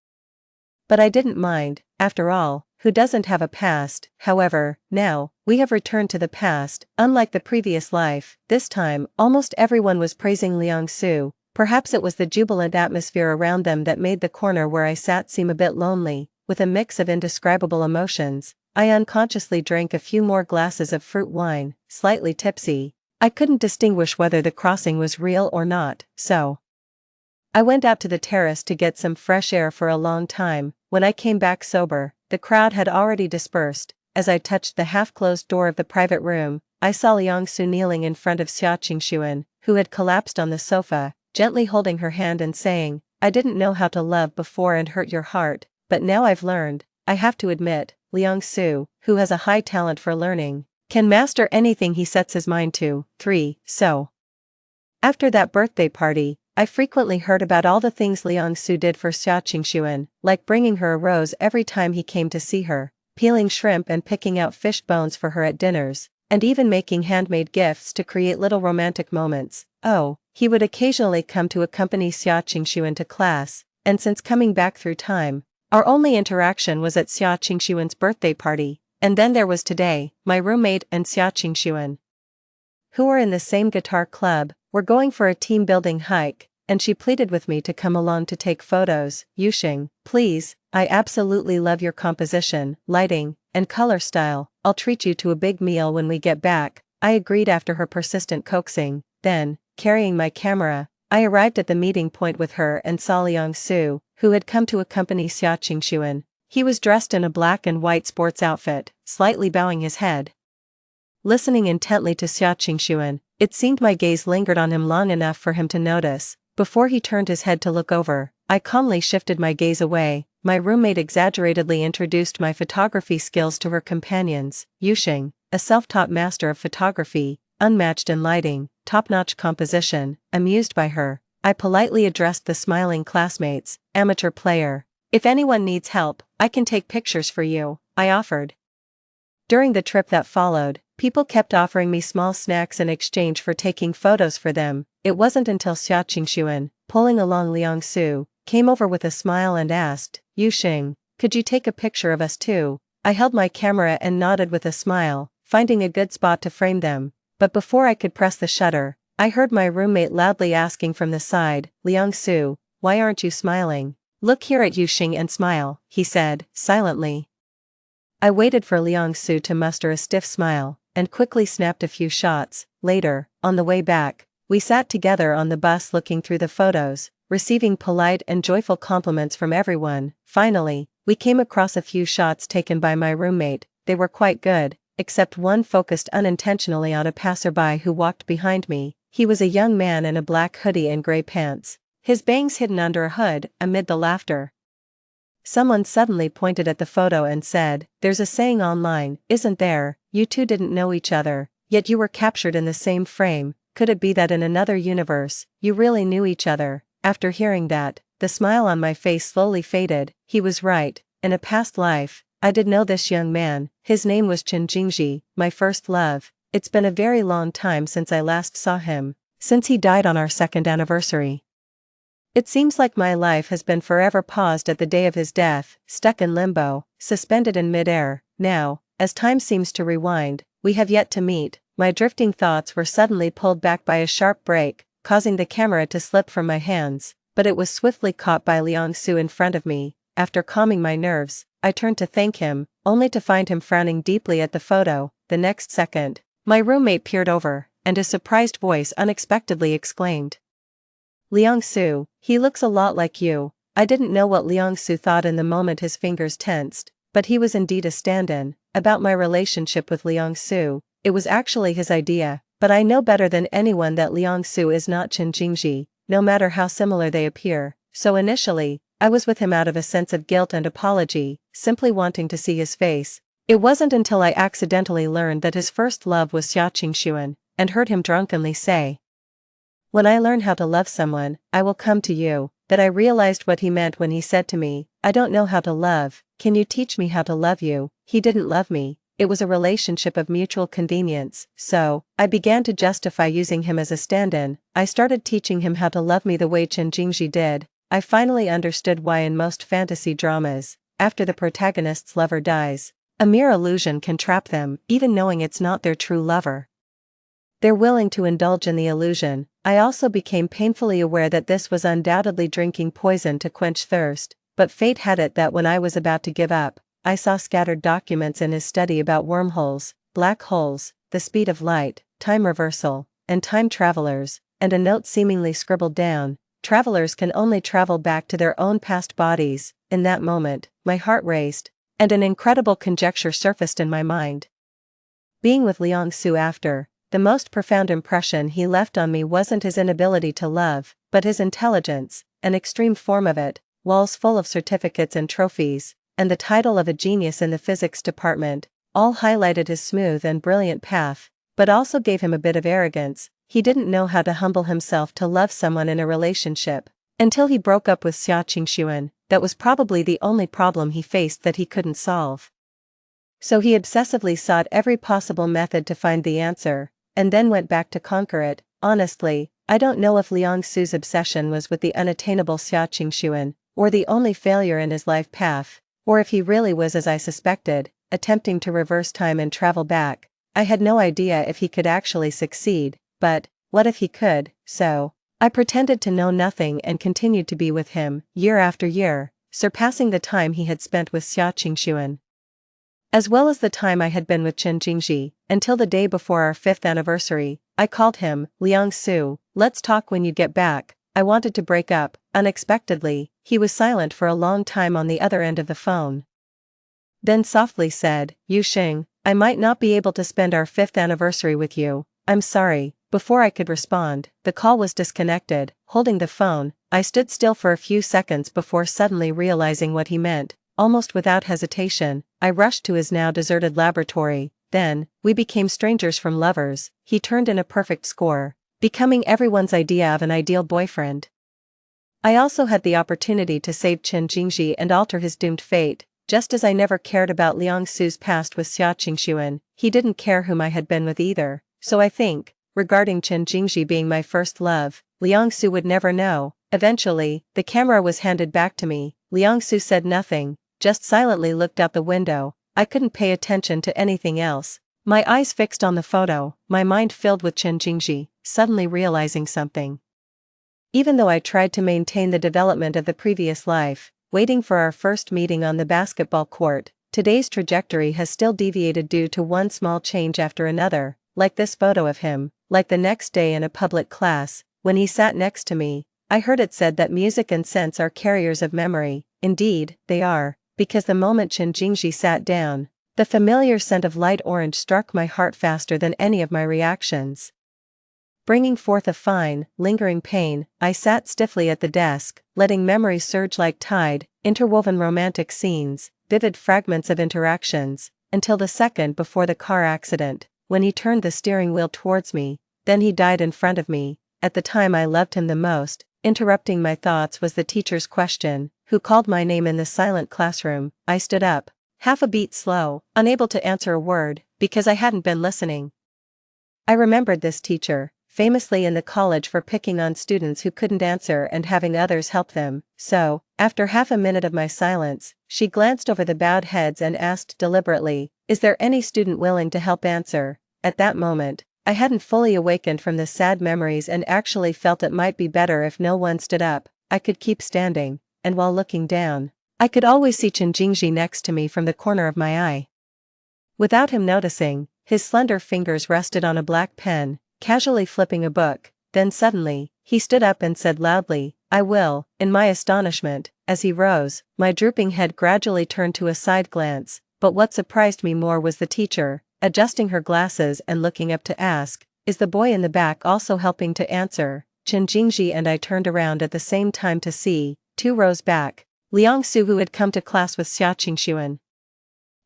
A: But I didn't mind, after all, who doesn't have a past? However, now, we have returned to the past. Unlike the previous life, this time, almost everyone was praising Liang-Su. Perhaps it was the jubilant atmosphere around them that made the corner where I sat seem a bit lonely. With a mix of indescribable emotions, I unconsciously drank a few more glasses of fruit wine, slightly tipsy. I couldn't distinguish whether the crossing was real or not, so I went out to the terrace to get some fresh air for a long time. When I came back sober, the crowd had already dispersed. As I touched the half-closed door of the private room, I saw Liang-Su kneeling in front of Xia Qingxuan, who had collapsed on the sofa, gently holding her hand and saying, "I didn't know how to love before and hurt your heart, but now I've learned." I have to admit, Liang-Su, who has a high talent for learning, can master anything he sets his mind to. 3. So, after that birthday party, I frequently heard about all the things Liang-Su did for Xia Qingxuan, like bringing her a rose every time he came to see her, peeling shrimp and picking out fish bones for her at dinners, and even making handmade gifts to create little romantic moments. Oh, he would occasionally come to accompany Xia Qingxuan to class, and since coming back through time, our only interaction was at Xia Qingxuan's birthday party, and then there was today, my roommate and Xia Qingxuan, who are in the same guitar club. We're going for a team-building hike, and she pleaded with me to come along to take photos. Yuxing, please, I absolutely love your composition, lighting, and color style. I'll treat you to a big meal when we get back. I agreed after her persistent coaxing. Then, carrying my camera, I arrived at the meeting point with her and saw Liang-Su, who had come to accompany Xia Qingxuan. He was dressed in a black and white sports outfit, slightly bowing his head. Listening intently to Xia Qingxuan, it seemed my gaze lingered on him long enough for him to notice. Before he turned his head to look over, I calmly shifted my gaze away. My roommate exaggeratedly introduced my photography skills to her companions. Yuxing, a self-taught master of photography, unmatched in lighting, top-notch composition. Amused by her, I politely addressed the smiling classmates. Amateur player. If anyone needs help, I can take pictures for you, I offered. During the trip that followed, people kept offering me small snacks in exchange for taking photos for them. It wasn't until Xia Qingxuan, pulling along Liang-Su, came over with a smile and asked, "Yuxing, could you take a picture of us too?" I held my camera and nodded with a smile, finding a good spot to frame them. But before I could press the shutter, I heard my roommate loudly asking from the side, "Liang-Su, why aren't you smiling? Look here at Yuxing and smile," he said, silently. I waited for Liang-Su to muster a stiff smile, and quickly snapped a few shots. Later, on the way back, we sat together on the bus looking through the photos, receiving polite and joyful compliments from everyone. Finally, we came across a few shots taken by my roommate. They were quite good, except one focused unintentionally on a passerby who walked behind me. He was a young man in a black hoodie and gray pants, his bangs hidden under a hood. Amid the laughter, someone suddenly pointed at the photo and said, "There's a saying online, isn't there? You two didn't know each other, yet you were captured in the same frame. Could it be that in another universe, you really knew each other?" After hearing that, the smile on my face slowly faded. He was right. In a past life, I did know this young man. His name was Chen Jingji, my first love. It's been a very long time since I last saw him, since he died on our second anniversary. It seems like my life has been forever paused at the day of his death, stuck in limbo, suspended in midair. Now, as time seems to rewind, we have yet to meet. My drifting thoughts were suddenly pulled back by a sharp break, causing the camera to slip from my hands, but it was swiftly caught by Liang-Su in front of me. After calming my nerves, I turned to thank him, only to find him frowning deeply at the photo. The next second, my roommate peered over, and a surprised voice unexpectedly exclaimed, "Liang-Su, he looks a lot like you." I didn't know what Liang-Su thought in the moment his fingers tensed, but he was indeed a stand-in. About my relationship with Liang-Su, it was actually his idea, but I know better than anyone that Liang-Su is not Chen Jingji, no matter how similar they appear. So initially, I was with him out of a sense of guilt and apology, simply wanting to see his face. It wasn't until I accidentally learned that his first love was Xiaoqingxuan, and heard him drunkenly say, "When I learn how to love someone, I will come to you," that I realized what he meant when he said to me, "I don't know how to love, can you teach me how to love you?" He didn't love me, it was a relationship of mutual convenience, so I began to justify using him as a stand-in. I started teaching him how to love me the way Chen Jingji did. I finally understood why in most fantasy dramas, after the protagonist's lover dies, a mere illusion can trap them, even knowing it's not their true lover. They're willing to indulge in the illusion. I also became painfully aware that this was undoubtedly drinking poison to quench thirst, but fate had it that when I was about to give up, I saw scattered documents in his study about wormholes, black holes, the speed of light, time reversal, and time travelers, and a note seemingly scribbled down, "Travelers can only travel back to their own past bodies." In that moment, my heart raced, and an incredible conjecture surfaced in my mind. Being with Liang Su after, the most profound impression he left on me wasn't his inability to love, but his intelligence, an extreme form of it, walls full of certificates and trophies, and the title of a genius in the physics department, all highlighted his smooth and brilliant path, but also gave him a bit of arrogance. He didn't know how to humble himself to love someone in a relationship, until he broke up with Xiaoqingxuan. That was probably the only problem he faced that he couldn't solve. So he obsessively sought every possible method to find the answer, and then went back to conquer it. Honestly, I don't know if Liang Su's obsession was with the unattainable Xiaoqingxuan, or the only failure in his life path, or if he really was as I suspected, attempting to reverse time and travel back. I had no idea if he could actually succeed, but what if he could? So I pretended to know nothing and continued to be with him, year after year, surpassing the time he had spent with Xiaoqingxuan, as well as the time I had been with Chen Jingji, until the day before our 5th anniversary. I called him, "Liang Su, let's talk when you get back." I wanted to break up. Unexpectedly, he was silent for a long time on the other end of the phone. Then softly said, "Yu Xing, I might not be able to spend our 5th anniversary with you. I'm sorry." Before I could respond, the call was disconnected. Holding the phone, I stood still for a few seconds before suddenly realizing what he meant. Almost without hesitation, I rushed to his now deserted laboratory. Then, we became strangers from lovers. He turned in a perfect score, becoming everyone's idea of an ideal boyfriend. I also had the opportunity to save Chen Jingji and alter his doomed fate. Just as I never cared about Liang Su's past with Xiaoqingxuan, he didn't care whom I had been with either. So I think, regarding Chen Jingji being my first love, Liang Su would never know. Eventually, the camera was handed back to me. Liang Su said nothing, just silently looked out the window. I couldn't pay attention to anything else. My eyes fixed on the photo, my mind filled with Chen Jingji, suddenly realizing something. Even though I tried to maintain the development of the previous life, waiting for our first meeting on the basketball court, today's trajectory has still deviated due to one small change after another, like this photo of him, like the next day in a public class, when he sat next to me. I heard it said that music and scents are carriers of memory. Indeed, they are, because the moment Chen Jingji sat down, the familiar scent of light orange struck my heart faster than any of my reactions. Bringing forth a fine, lingering pain, I sat stiffly at the desk, letting memories surge like tide, interwoven romantic scenes, vivid fragments of interactions, until the second before the car accident, when he turned the steering wheel towards me. Then he died in front of me. At the time I loved him the most. Interrupting my thoughts was the teacher's question, "Who called my name in the silent classroom?" I stood up, half a beat slow, unable to answer a word, because I hadn't been listening. I remembered this teacher, famously in the college for picking on students who couldn't answer and having others help them. So, after half a minute of my silence, she glanced over the bowed heads and asked deliberately, "Is there any student willing to help answer?" At that moment, I hadn't fully awakened from the sad memories and actually felt it might be better if no one stood up. I could keep standing, and while looking down, I could always see Chen Jingji next to me from the corner of my eye. Without him noticing, his slender fingers rested on a black pen, casually flipping a book. Then suddenly, he stood up and said loudly, "I will." In my astonishment, as he rose, my drooping head gradually turned to a side glance, but what surprised me more was the teacher, adjusting her glasses and looking up to ask, "Is the boy in the back also helping to answer?" Chen Jingji and I turned around at the same time to see, 2 rows back, Liang Su, who had come to class with Xiaoqingxuan.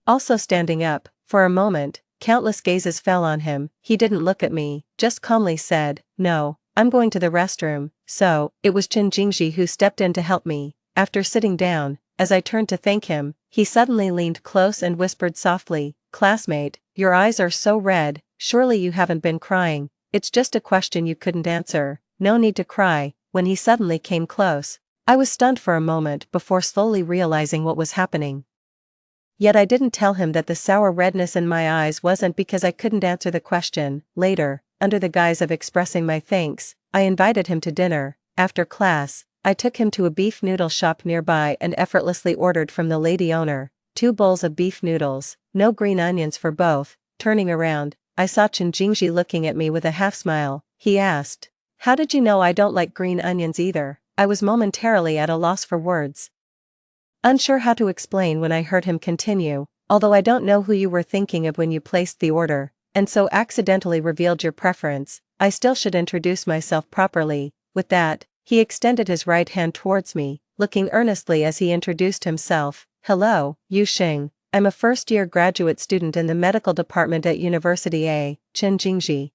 A: Also standing up, for a moment, countless gazes fell on him. He didn't look at me, just calmly said, "No, I'm going to the restroom." So, it was Chen Jingji who stepped in to help me. After sitting down, as I turned to thank him, he suddenly leaned close and whispered softly, "Classmate, your eyes are so red, surely you haven't been crying. It's just a question you couldn't answer, no need to cry." When he suddenly came close, I was stunned for a moment before slowly realizing what was happening. Yet I didn't tell him that the sour redness in my eyes wasn't because I couldn't answer the question. Later, under the guise of expressing my thanks, I invited him to dinner. After class, I took him to a beef noodle shop nearby and effortlessly ordered from the lady owner 2 bowls of beef noodles, no green onions for both. Turning around, I saw Chen Jingji looking at me with a half smile. He asked, "How did you know I don't like green onions either?" I was momentarily at a loss for words, unsure how to explain when I heard him continue, "Although I don't know who you were thinking of when you placed the order, and so accidentally revealed your preference, I still should introduce myself properly." With that, he extended his right hand towards me, looking earnestly as he introduced himself. "Hello, Yu Xing. I'm a first-year graduate student in the medical department at University A, Chen Jingji."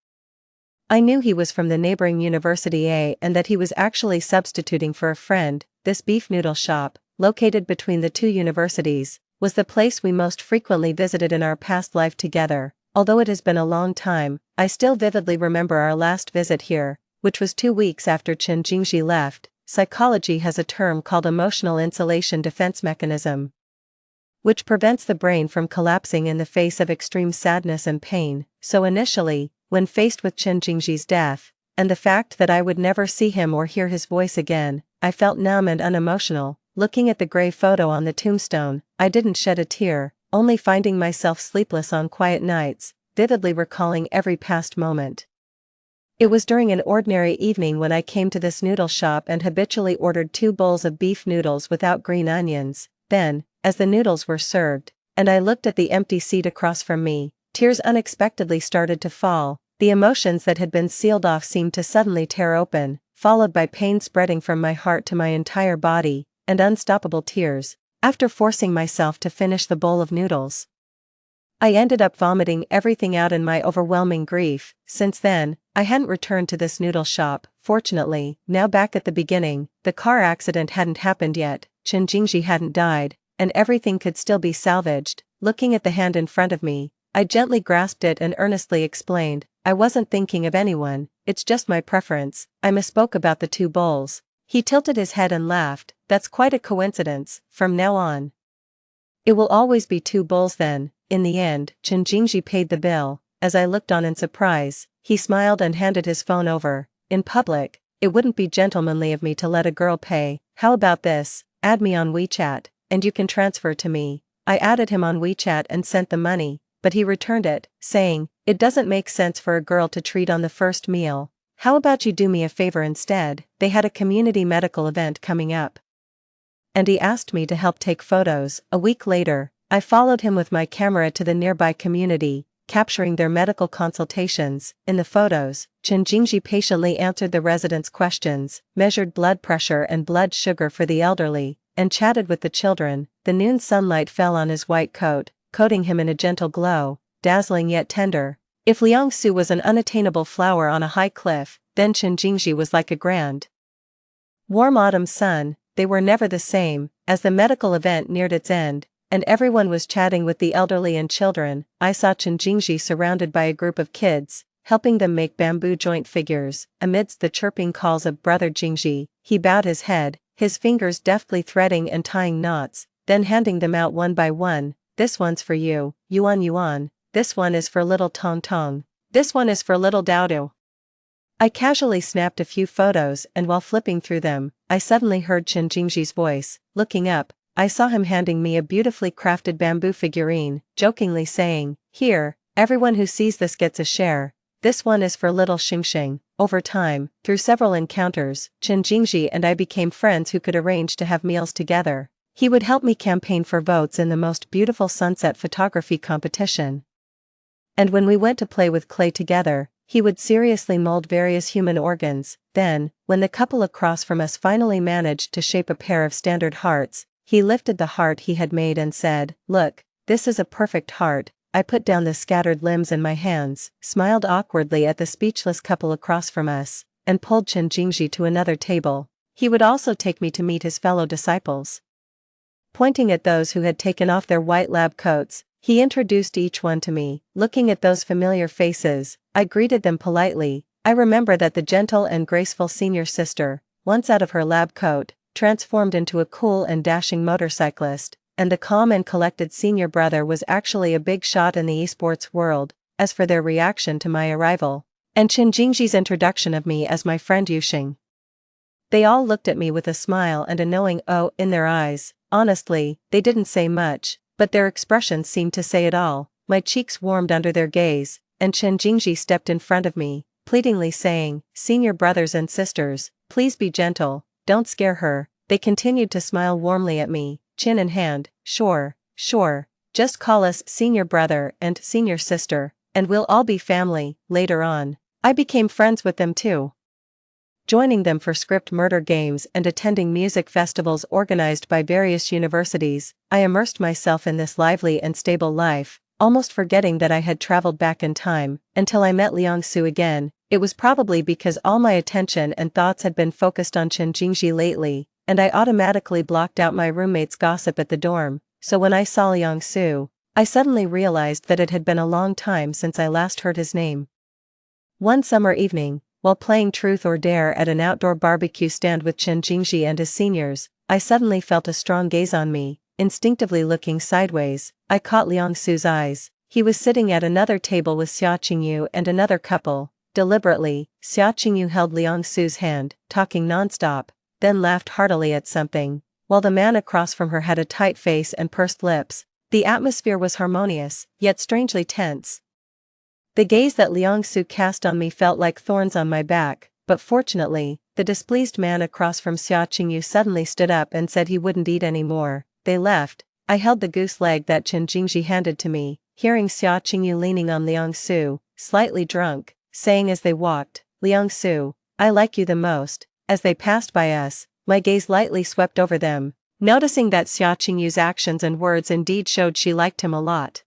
A: I knew he was from the neighboring University A and that he was actually substituting for a friend. This beef noodle shop, located between the 2 universities, was the place we most frequently visited in our past life together. Although it has been a long time, I still vividly remember our last visit here, which was 2 weeks after Chen Jingji left. Psychology has a term called emotional insulation defense mechanism, which prevents the brain from collapsing in the face of extreme sadness and pain. So initially, when faced with Chen Jingji's death, and the fact that I would never see him or hear his voice again, I felt numb and unemotional. Looking at the gray photo on the tombstone, I didn't shed a tear, only finding myself sleepless on quiet nights, vividly recalling every past moment. It was during an ordinary evening when I came to this noodle shop and habitually ordered 2 bowls of beef noodles without green onions. Then, as the noodles were served, and I looked at the empty seat across from me, tears unexpectedly started to fall. The emotions that had been sealed off seemed to suddenly tear open, followed by pain spreading from my heart to my entire body, and unstoppable tears. After forcing myself to finish the bowl of noodles, I ended up vomiting everything out in my overwhelming grief. Since then, I hadn't returned to this noodle shop. Fortunately, now back at the beginning, the car accident hadn't happened yet, Chen Jingji hadn't died, and everything could still be salvaged. Looking at the hand in front of me, I gently grasped it and earnestly explained, "I wasn't thinking of anyone, it's just my preference." I misspoke about the 2 bowls. He tilted his head and laughed. "That's quite a coincidence. From now on, it will always be 2 bowls then." In the end, Chen Jingji paid the bill. As I looked on in surprise, he smiled and handed his phone over. "In public, it wouldn't be gentlemanly of me to let a girl pay. How about this? Add me on WeChat, and you can transfer to me." I added him on WeChat and sent the money, but he returned it, saying, "It doesn't make sense for a girl to treat on the first meal. How about you do me a favor instead?" They had a community medical event coming up, and he asked me to help take photos. A week later, I followed him with my camera to the nearby community, capturing their medical consultations. In the photos, Chen Jingji patiently answered the residents' questions, measured blood pressure and blood sugar for the elderly, and chatted with the children. The noon sunlight fell on his white coat, coating him in a gentle glow, dazzling yet tender. If Liangsu was an unattainable flower on a high cliff, then Chen Jingji was like a grand, warm autumn sun. They were never the same. As the medical event neared its end, and everyone was chatting with the elderly and children, I saw Chen Jingji surrounded by a group of kids, helping them make bamboo joint figures. Amidst the chirping calls of "Brother Jingji," he bowed his head, his fingers deftly threading and tying knots, then handing them out one by one. "This one's for you, Yuan Yuan. This one is for little Tong Tong. This one is for little Daodu." I casually snapped a few photos, and while flipping through them, I suddenly heard Chen Jingji's voice. Looking up, I saw him handing me a beautifully crafted bamboo figurine, jokingly saying, "Here, everyone who sees this gets a share. This one is for little Xingxing." Over time, through several encounters, Chen Jingji and I became friends who could arrange to have meals together. He would help me campaign for votes in the most beautiful sunset photography competition, and when we went to play with clay together, he would seriously mold various human organs. Then, when the couple across from us finally managed to shape a pair of standard hearts, he lifted the heart he had made and said, "Look, this is a perfect heart. I put down the scattered limbs in my hands, smiled awkwardly at the speechless couple across from us, and pulled Chen Jingji to another table. He would also take me to meet his fellow disciples. Pointing at those who had taken off their white lab coats, he introduced each one to me. Looking at those familiar faces, I greeted them politely. I remember that the gentle and graceful senior sister, once out of her lab coat, transformed into a cool and dashing motorcyclist, and the calm and collected senior brother was actually a big shot in the esports world. As for their reaction to my arrival, and Chen Jingji's introduction of me as my friend Yuxing, they all looked at me with a smile and a knowing "oh" in their eyes. Honestly, they didn't say much, but their expressions seemed to say it all. My cheeks warmed under their gaze, and Chen Jingji stepped in front of me, pleadingly saying, "Senior brothers and sisters, please be gentle, don't scare her." They continued to smile warmly at me, chin in hand. Sure, just call us senior brother and senior sister, and we'll all be family." Later on, I became friends with them too, joining them for script murder games and attending music festivals organized by various universities. I immersed myself in this lively and stable life, almost forgetting that I had traveled back in time, until I met Liang Su again. It was probably because all my attention and thoughts had been focused on Chen Jingji lately, and I automatically blocked out my roommate's gossip at the dorm, so when I saw Liang Su, I suddenly realized that it had been a long time since I last heard his name. One summer evening, while playing Truth or Dare at an outdoor barbecue stand with Chen Jingji and his seniors, I suddenly felt a strong gaze on me. Instinctively looking sideways, I caught Liang Su's eyes. He was sitting at another table with Xia Qingyu and another couple. Deliberately, Xia Qingyu held Liang Su's hand, talking nonstop, then laughed heartily at something, while the man across from her had a tight face and pursed lips. The atmosphere was harmonious, yet strangely tense. The gaze that Liang Su cast on me felt like thorns on my back, but fortunately, the displeased man across from Xia Qingyu suddenly stood up and said he wouldn't eat anymore. They left. I held the goose leg that Chen Jingji handed to me, hearing Xia Qingyu leaning on Liang Su, slightly drunk, saying as they walked, "Liang Su, I like you the most." As they passed by us, my gaze lightly swept over them, noticing that Xia Qingyu's actions and words indeed showed she liked him a lot.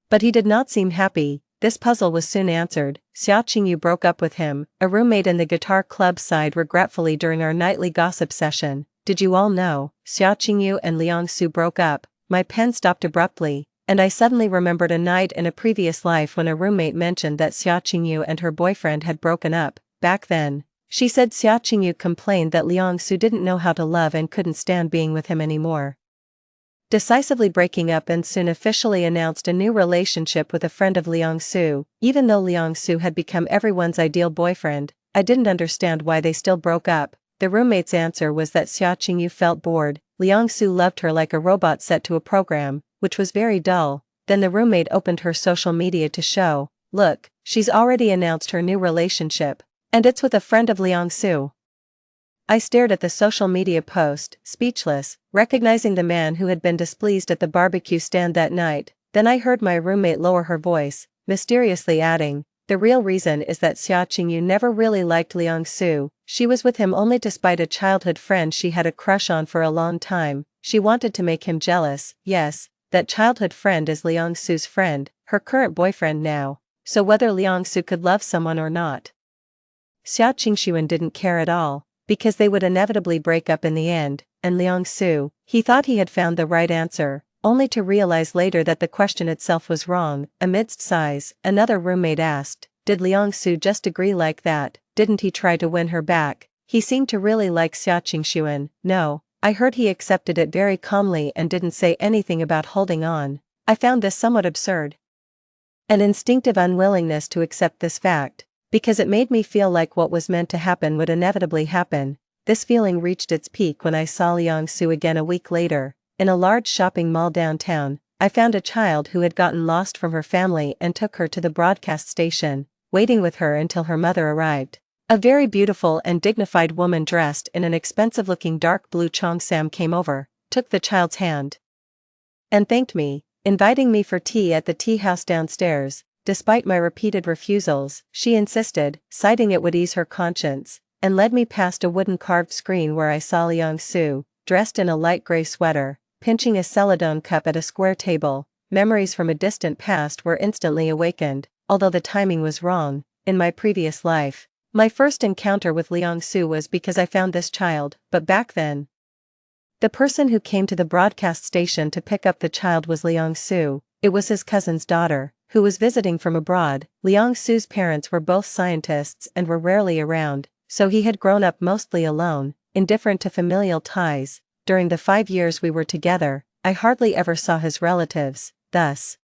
A: But he did not seem happy. This puzzle was soon answered. Xia Qingyu broke up with him. A roommate in the guitar club sighed regretfully during our nightly gossip session. "Did you all know, Xia Qingyu and Liang Su broke up?" My pen stopped abruptly, and I suddenly remembered a night in a previous life when a roommate mentioned that Xia Qingyu and her boyfriend had broken up. Back then, she said Xia Qingyu complained that Liang Su didn't know how to love and couldn't stand being with him anymore. Decisively breaking up, and soon officially announced a new relationship with a friend of Liang Su. Even though Liang Su had become everyone's ideal boyfriend, I didn't understand why they still broke up. The roommate's answer was that Xia Qingyu felt bored. Liang Su loved her like a robot set to a program, which was very dull. Then the roommate opened her social media to show, "Look, she's already announced her new relationship, and it's with a friend of Liang Su." I stared at the social media post, speechless, recognizing the man who had been displeased at the barbecue stand that night. Then I heard my roommate lower her voice, mysteriously adding, "The real reason is that Xia Qingyu never really liked Liang Su. She was with him only to spite a childhood friend she had a crush on for a long time. She wanted to make him jealous." Yes, that childhood friend is Liang Su's friend, her current boyfriend now. So whether Liang Su could love someone or not, Xia Qingxuan didn't care at all, because they would inevitably break up in the end. And Liang Su, he thought he had found the right answer, only to realize later that the question itself was wrong. Amidst sighs, another roommate asked, "Did Liang Su just agree like that? Didn't he try to win her back? He seemed to really like Xia Qingxuan." "No, I heard he accepted it very calmly and didn't say anything about holding on." I found this somewhat absurd. An instinctive unwillingness to accept this fact, because it made me feel like what was meant to happen would inevitably happen. This feeling reached its peak when I saw Liang Su again a week later. In a large shopping mall downtown, I found a child who had gotten lost from her family and took her to the broadcast station, waiting with her until her mother arrived. A very beautiful and dignified woman dressed in an expensive-looking dark blue cheongsam came over, took the child's hand, and thanked me, inviting me for tea at the tea house downstairs. Despite my repeated refusals, she insisted, citing it would ease her conscience, and led me past a wooden carved screen where I saw Liang Su, dressed in a light gray sweater, pinching a celadon cup at a square table. memories from a distant past were instantly awakened, although the timing was wrong. In my previous life, my first encounter with Liang-su was because I found this child, but back then, the person who came to the broadcast station to pick up the child was Liang-su. It was his cousin's daughter, who was visiting from abroad. Liang-su's parents were both scientists and were rarely around, so he had grown up mostly alone, indifferent to familial ties. During the 5 years we were together, I hardly ever saw his relatives, thus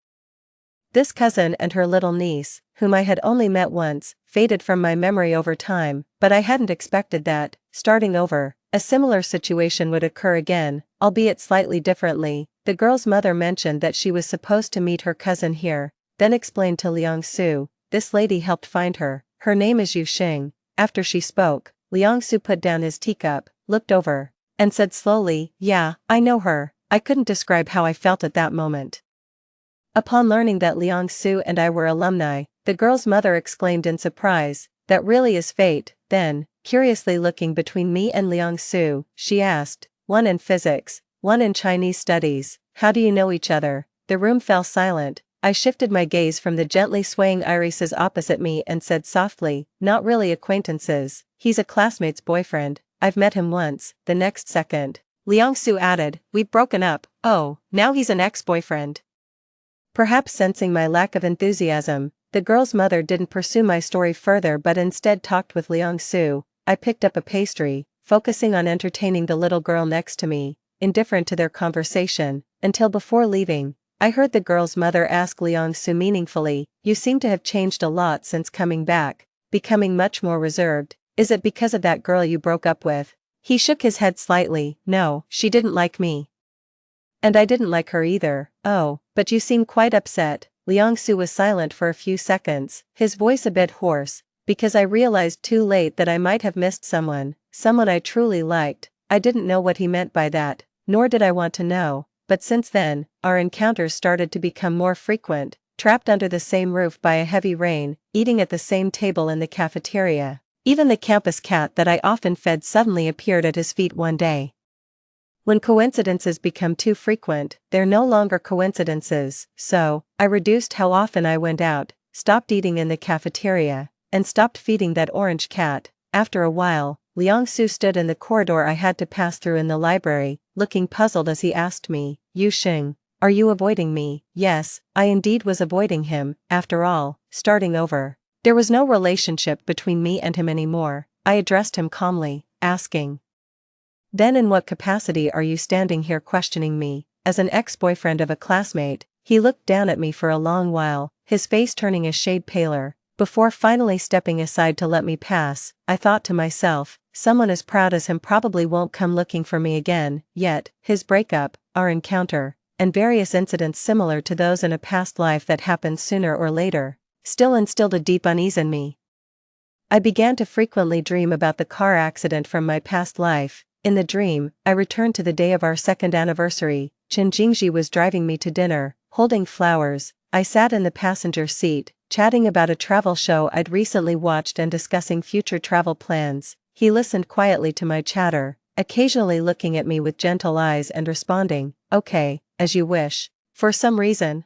A: this cousin and her little niece, whom I had only met once, faded from my memory over time, but I hadn't expected that, starting over, a similar situation would occur again, albeit slightly differently. The girl's mother mentioned that she was supposed to meet her cousin here, then explained to Liang-su, this lady helped find her, her name is Yu Xing. After she spoke, Liang-su put down his teacup, looked over, and said slowly, yeah, I know her. I couldn't describe how I felt at that moment. Upon learning that Liang-su and I were alumni, the girl's mother exclaimed in surprise, that really is fate. Then, curiously looking between me and Liang-su, she asked, one in physics, one in Chinese studies, how do you know each other? The room fell silent. I shifted my gaze from the gently swaying irises opposite me and said softly, not really acquaintances, he's a classmate's boyfriend, I've met him once. The next second, Liang-su added, we've broken up. Oh, now he's an ex-boyfriend. Perhaps sensing my lack of enthusiasm, the girl's mother didn't pursue my story further but instead talked with Liang-su. I picked up a pastry, focusing on entertaining the little girl next to me, indifferent to their conversation, until before leaving, I heard the girl's mother ask Liang-su meaningfully, you seem to have changed a lot since coming back, becoming much more reserved. Is it because of that girl you broke up with? He shook his head slightly. No, she didn't like me. And I didn't like her either. Oh, but you seem quite upset. Liang-su was silent for a few seconds, his voice a bit hoarse, because I realized too late that I might have missed someone I truly liked. I didn't know what he meant by that, nor did I want to know, but since then, our encounters started to become more frequent, trapped under the same roof by a heavy rain, eating at the same table in the cafeteria. Even the campus cat that I often fed suddenly appeared at his feet one day. When coincidences become too frequent, they're no longer coincidences, so, I reduced how often I went out, stopped eating in the cafeteria, and stopped feeding that orange cat. After a while, Liang-su stood in the corridor I had to pass through in the library, looking puzzled as he asked me, Yu Xing, are you avoiding me? Yes, I indeed was avoiding him. After all, starting over, there was no relationship between me and him anymore. I addressed him calmly, asking, then in what capacity are you standing here questioning me? As an ex-boyfriend of a classmate. He looked down at me for a long while, his face turning a shade paler, before finally stepping aside to let me pass. I thought to myself, someone as proud as him probably won't come looking for me again. Yet, his breakup, our encounter, and various incidents similar to those in a past life that happened sooner or later, still instilled a deep unease in me. I began to frequently dream about the car accident from my past life. In the dream, I returned to the day of our second anniversary. Chen Jingji was driving me to dinner, holding flowers. I sat in the passenger seat, chatting about a travel show I'd recently watched and discussing future travel plans. He listened quietly to my chatter, occasionally looking at me with gentle eyes and responding, okay, as you wish. For some reason,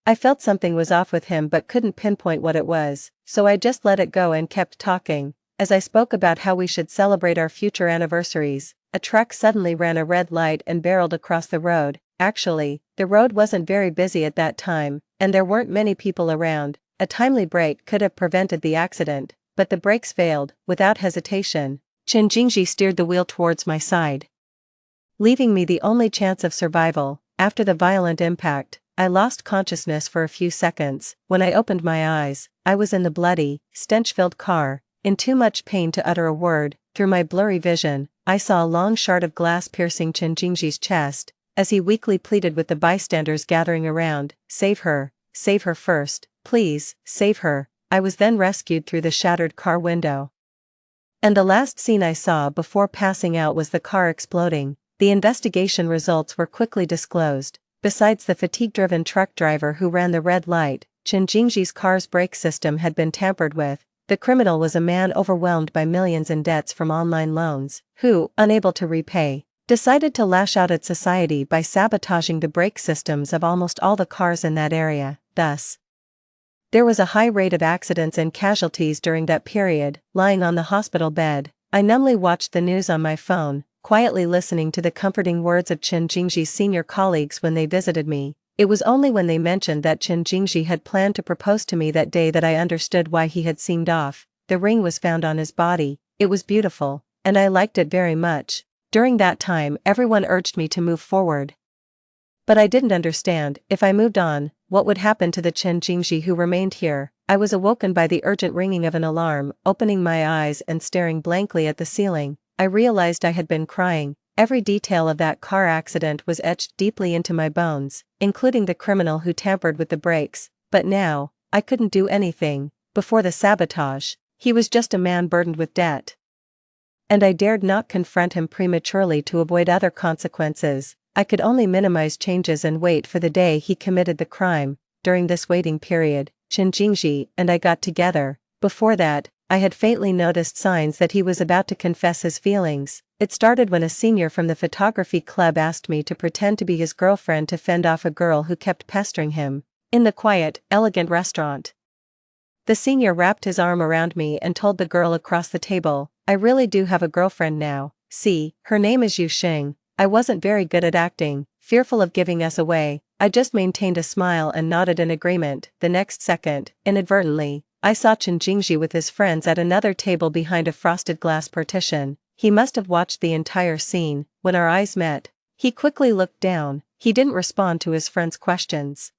A: I felt something was off with him but couldn't pinpoint what it was, so I just let it go and kept talking. As I spoke about how we should celebrate our future anniversaries, a truck suddenly ran a red light and barreled across the road. Actually, the road wasn't very busy at that time, and there weren't many people around. A timely brake could have prevented the accident, but the brakes failed. Without hesitation, Chen Jingji steered the wheel towards my side, leaving me the only chance of survival. After the violent impact, I lost consciousness for a few seconds. When I opened my eyes, I was in the bloody, stench-filled car. In too much pain to utter a word, through my blurry vision, I saw a long shard of glass piercing Chen Jingji's chest, as he weakly pleaded with the bystanders gathering around, save her first, please, save her. I was then rescued through the shattered car window. And the last scene I saw before passing out was the car exploding. The investigation results were quickly disclosed. Besides the fatigue-driven truck driver who ran the red light, Chen Jingji's car's brake system had been tampered with. The criminal was a man overwhelmed by millions in debts from online loans, who, unable to repay, decided to lash out at society by sabotaging the brake systems of almost all the cars in that area. Thus, there was a high rate of accidents and casualties during that period. Lying on the hospital bed, I numbly watched the news on my phone, quietly listening to the comforting words of Chen Jingji's senior colleagues when they visited me. It was only when they mentioned that Chen Jingji had planned to propose to me that day that I understood why he had seemed off. The ring was found on his body, it was beautiful, and I liked it very much. During that time everyone urged me to move forward. But I didn't understand, if I moved on, what would happen to the Chen Jingji who remained here. I was awoken by the urgent ringing of an alarm. Opening my eyes and staring blankly at the ceiling, I realized I had been crying. Every detail of that car accident was etched deeply into my bones, including the criminal who tampered with the brakes. But now, I couldn't do anything. Before the sabotage, he was just a man burdened with debt. And I dared not confront him prematurely to avoid other consequences. I could only minimize changes and wait for the day he committed the crime. During this waiting period, Chen Jingji and I got together. Before that, I had faintly noticed signs that he was about to confess his feelings. It started when a senior from the photography club asked me to pretend to be his girlfriend to fend off a girl who kept pestering him. In the quiet, elegant restaurant, the senior wrapped his arm around me and told the girl across the table, "I really do have a girlfriend now. See, her name is Yu Xing." I wasn't very good at acting, fearful of giving us away. I just maintained a smile and nodded in agreement. The next second, inadvertently, I saw Chen Jingji with his friends at another table behind a frosted glass partition. He must have watched the entire scene. When our eyes met, he quickly looked down. He didn't respond to his friend's questions,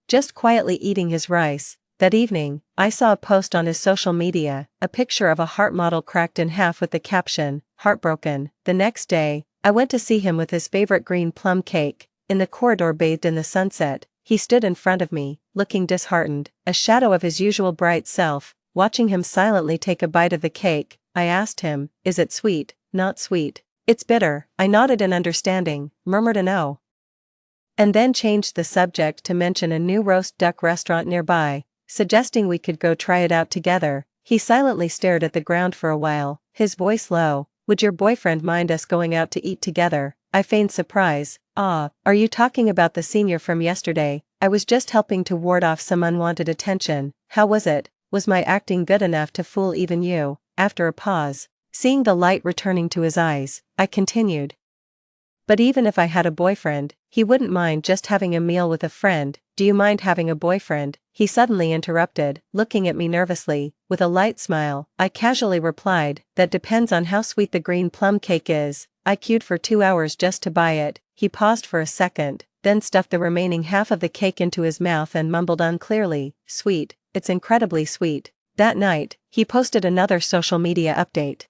A: just quietly eating his rice. That evening, I saw a post on his social media, a picture of a heart model cracked in half with the caption, "Heartbroken." The next day, I went to see him with his favorite green plum cake. In the corridor bathed in the sunset, he stood in front of me, looking disheartened, a shadow of his usual bright self. Watching him silently take a bite of the cake, I asked him, "Is it sweet?" "Not sweet. It's bitter." I nodded in understanding, murmured an "oh," and then changed the subject to mention a new roast duck restaurant nearby, suggesting we could go try it out together. He silently stared at the ground for a while, his voice low. "Would your boyfriend mind us going out to eat together?" I feigned surprise. "Ah, are you talking about the senior from yesterday? I was just helping to ward off some unwanted attention. How was it? Was my acting good enough to fool even you?" After a pause, seeing the light returning to his eyes, I continued, "But even if I had a boyfriend, he wouldn't mind just having a meal with a friend. Do you mind having a boyfriend?" He suddenly interrupted, looking at me nervously. With a light smile, I casually replied, "That depends on how sweet the green plum cake is. I queued for 2 hours just to buy it." He paused for a second, then stuffed the remaining half of the cake into his mouth and mumbled unclearly, "Sweet, it's incredibly sweet." That night, he posted another social media update.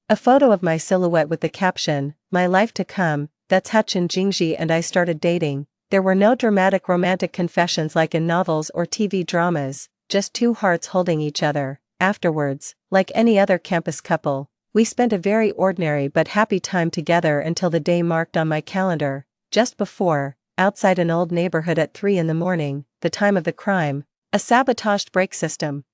A: A photo of my silhouette with the caption, "My life to come." That's how Chen Jingji and I started dating. There were no dramatic romantic confessions like in novels or TV dramas, just two hearts holding each other. Afterwards, like any other campus couple, we spent a very ordinary but happy time together until the day marked on my calendar, just before, outside an old neighborhood at 3 in the morning, the time of the crime, a sabotaged brake system.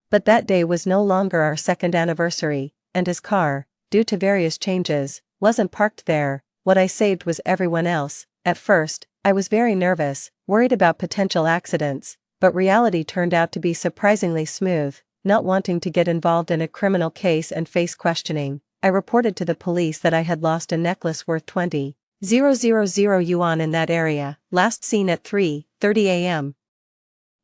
A: But that day was no longer our second anniversary, and his car, due to various changes, wasn't parked there. What I saved was everyone else. At first, I was very nervous, worried about potential accidents, but reality turned out to be surprisingly smooth. Not wanting to get involved in a criminal case and face questioning, I reported to the police that I had lost a necklace worth 20,000 yuan in that area, last seen at 3:30 a.m.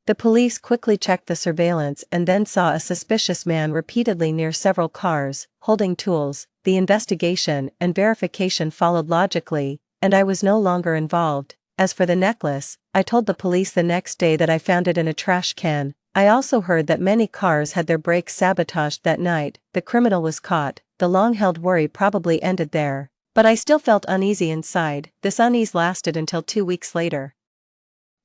A: The police quickly checked the surveillance and then saw a suspicious man repeatedly near several cars, holding tools. The investigation and verification followed logically, and I was no longer involved. As for the necklace, I told the police the next day that I found it in a trash can. I also heard that many cars had their brakes sabotaged that night. The criminal was caught. The long-held worry probably ended there. But I still felt uneasy inside. This unease lasted until 2 weeks later,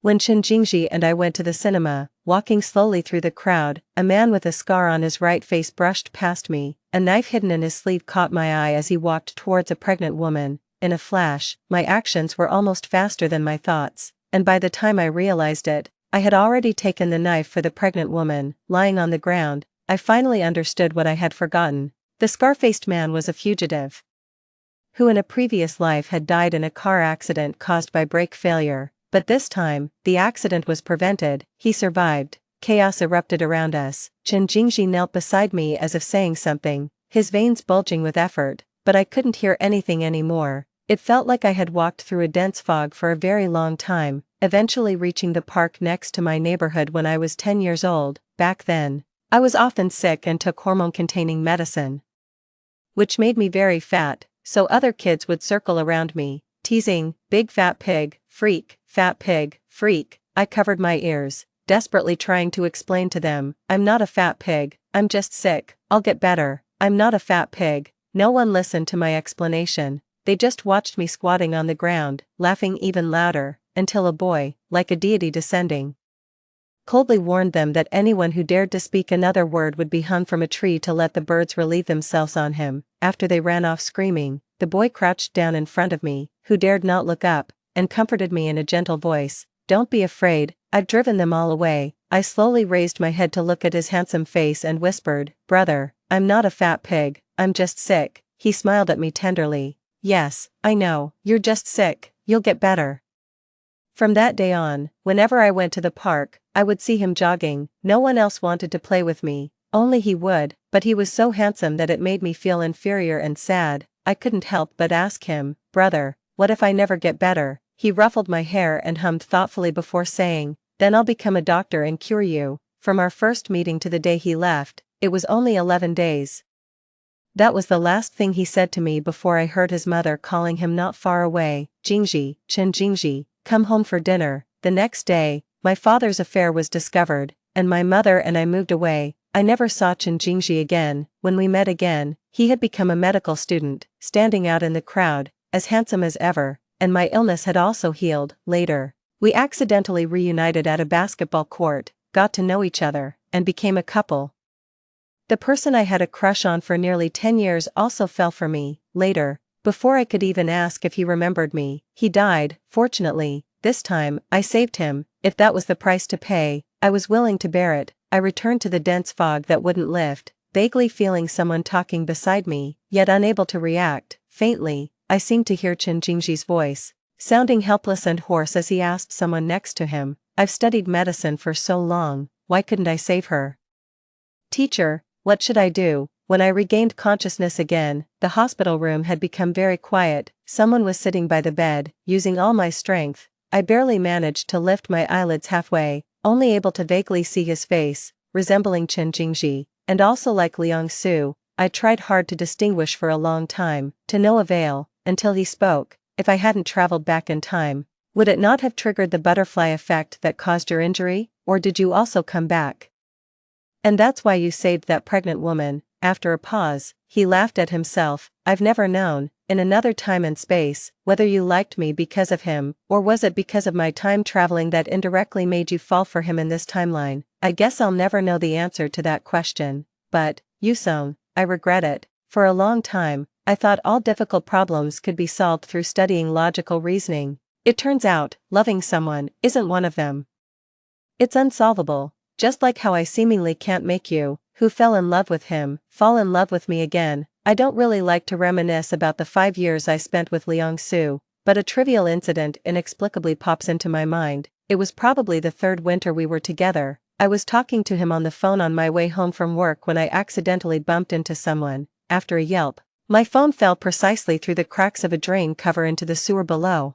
A: when Chen Jingji and I went to the cinema. Walking slowly through the crowd, a man with a scar on his right face brushed past me. A knife hidden in his sleeve caught my eye as he walked towards a pregnant woman. In a flash, my actions were almost faster than my thoughts, and by the time I realized it, I had already taken the knife for the pregnant woman. Lying on the ground, I finally understood what I had forgotten. The scar-faced man was a fugitive. who in a previous life had died in a car accident caused by brake failure, but this time, the accident was prevented. He survived. Chaos erupted around us. Chen Jingji knelt beside me as if saying something, his veins bulging with effort, but I couldn't hear anything anymore. It felt like I had walked through a dense fog for a very long time, eventually reaching the park next to my neighborhood when I was 10 years old. Back then, I was often sick and took hormone-containing medicine, which made me very fat, so other kids would circle around me, teasing, "Big fat pig, freak, fat pig, freak." I covered my ears, desperately trying to explain to them, "I'm not a fat pig, I'm just sick, I'll get better, I'm not a fat pig." No one listened to my explanation, they just watched me squatting on the ground, laughing even louder, until a boy, like a deity descending, coldly warned them that anyone who dared to speak another word would be hung from a tree to let the birds relieve themselves on him. After they ran off screaming, the boy crouched down in front of me, who dared not look up, and comforted me in a gentle voice, "Don't be afraid, I've driven them all away." I slowly raised my head to look at his handsome face and whispered, "Brother, I'm not a fat pig, I'm just sick." He smiled at me tenderly. "Yes, I know, you're just sick, you'll get better." From that day on, whenever I went to the park, I would see him jogging. No one else wanted to play with me, only he would, but he was so handsome that it made me feel inferior and sad. I couldn't help but ask him, "Brother, what if I never get better?" He ruffled my hair and hummed thoughtfully before saying, "Then I'll become a doctor and cure you." From our first meeting to the day he left, it was only 11 days. That was the last thing he said to me before I heard his mother calling him not far away, "Jingji, Chen Jingji, come home for dinner." The next day, my father's affair was discovered, and my mother and I moved away. I never saw Chen Jingji again. When we met again, he had become a medical student, standing out in the crowd, as handsome as ever, and my illness had also healed. Later, we accidentally reunited at a basketball court, got to know each other, and became a couple. The person I had a crush on for nearly 10 years also fell for me. Later, before I could even ask if he remembered me, he died. Fortunately, this time, I saved him. If that was the price to pay, I was willing to bear it. I returned to the dense fog that wouldn't lift, vaguely feeling someone talking beside me, yet unable to react. Faintly, I seemed to hear Chen Jingji's voice, sounding helpless and hoarse as he asked someone next to him, "I've studied medicine for so long, why couldn't I save her? Teacher, what should I do?" When I regained consciousness again, the hospital room had become very quiet. Someone was sitting by the bed, using all my strength. I barely managed to lift my eyelids halfway, only able to vaguely see his face, resembling Chen Jingji, and also like Liang Su. I tried hard to distinguish for a long time, to no avail, until he spoke. "If I hadn't traveled back in time, would it not have triggered the butterfly effect that caused your injury, or did you also come back? And that's why you saved that pregnant woman." After a pause, he laughed at himself. "I've never known, in another time and space, whether you liked me because of him, or was it because of my time traveling that indirectly made you fall for him in this timeline. I guess I'll never know the answer to that question. But, Yusong, I regret it. For a long time, I thought all difficult problems could be solved through studying logical reasoning. It turns out, loving someone isn't one of them. It's unsolvable, just like how I seemingly can't make you, who fell in love with him, fall in love with me again." I don't really like to reminisce about the 5 years I spent with Liang Su, but a trivial incident inexplicably pops into my mind. It was probably the 3rd winter we were together. I was talking to him on the phone on my way home from work when I accidentally bumped into someone. After a yelp, my phone fell precisely through the cracks of a drain cover into the sewer below.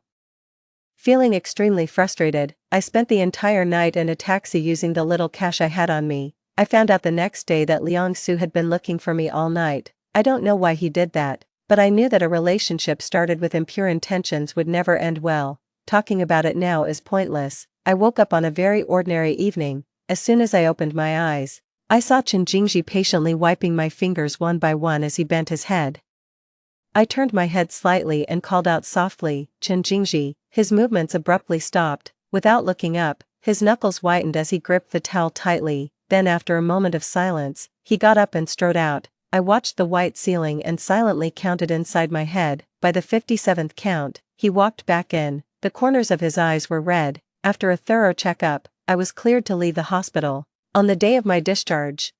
A: Feeling extremely frustrated, I spent the entire night in a taxi using the little cash I had on me. I found out the next day that Liang Su had been looking for me all night. I don't know why he did that, but I knew that a relationship started with impure intentions would never end well. Talking about it now is pointless. I woke up on a very ordinary evening. As soon as I opened my eyes, I saw Chen Jingji patiently wiping my fingers one by one as he bent his head. I turned my head slightly and called out softly, "Chen Jingji." His movements abruptly stopped. Without looking up, his knuckles whitened as he gripped the towel tightly. Then after a moment of silence, he got up and strode out. I watched the white ceiling and silently counted inside my head. By the 57th count, he walked back in. The corners of his eyes were red. After a thorough checkup, I was cleared to leave the hospital. On the day of my discharge,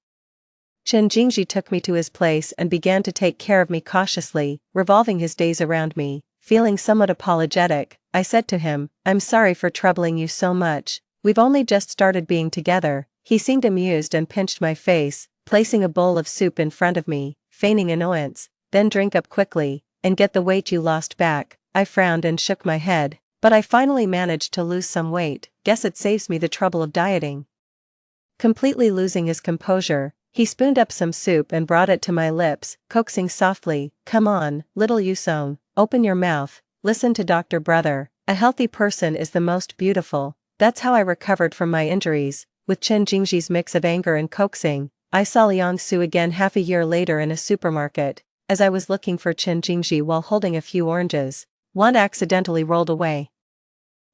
A: Chen Jingji took me to his place and began to take care of me cautiously, revolving his days around me. Feeling somewhat apologetic, I said to him, "I'm sorry for troubling you so much. We've only just started being together." He seemed amused and pinched my face, placing a bowl of soup in front of me, feigning annoyance. "Then drink up quickly, and get the weight you lost back." I frowned and shook my head. "But I finally managed to lose some weight, guess it saves me the trouble of dieting." Completely losing his composure, he spooned up some soup and brought it to my lips, coaxing softly, "Come on, little Yusong, open your mouth, listen to Dr. Brother. A healthy person is the most beautiful." That's how I recovered from my injuries. With Chen Jingji's mix of anger and coaxing, I saw Liang Su again half a year later in a supermarket. As I was looking for Chen Jingji while holding a few oranges, one accidentally rolled away.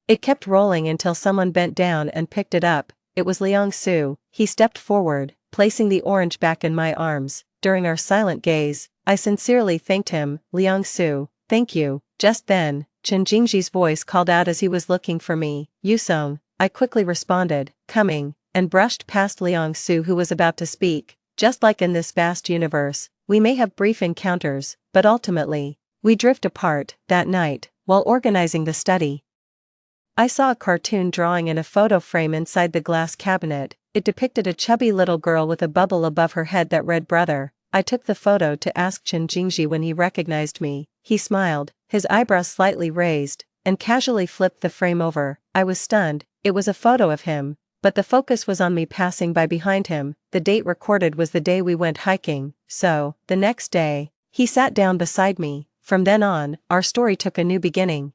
A: It kept rolling until someone bent down and picked it up. It was Liang Su. He stepped forward, placing the orange back in my arms. During our silent gaze, I sincerely thanked him. "Liang Su, thank you." Just then, Chen Jingji's voice called out as he was looking for me, "Yusong." I quickly responded, "Coming," and brushed past Liang Su who was about to speak. Just like in this vast universe, we may have brief encounters, but ultimately, we drift apart. That night, while organizing the study, I saw a cartoon drawing in a photo frame inside the glass cabinet. It depicted a chubby little girl with a bubble above her head that read "Brother." I took the photo to ask Chen Jingji when he recognized me. He smiled, his eyebrows slightly raised, and casually flipped the frame over. I was stunned. It was a photo of him, but the focus was on me passing by behind him. The date recorded was the day we went hiking, so, the next day, he sat down beside me. From then on, our story took a new beginning.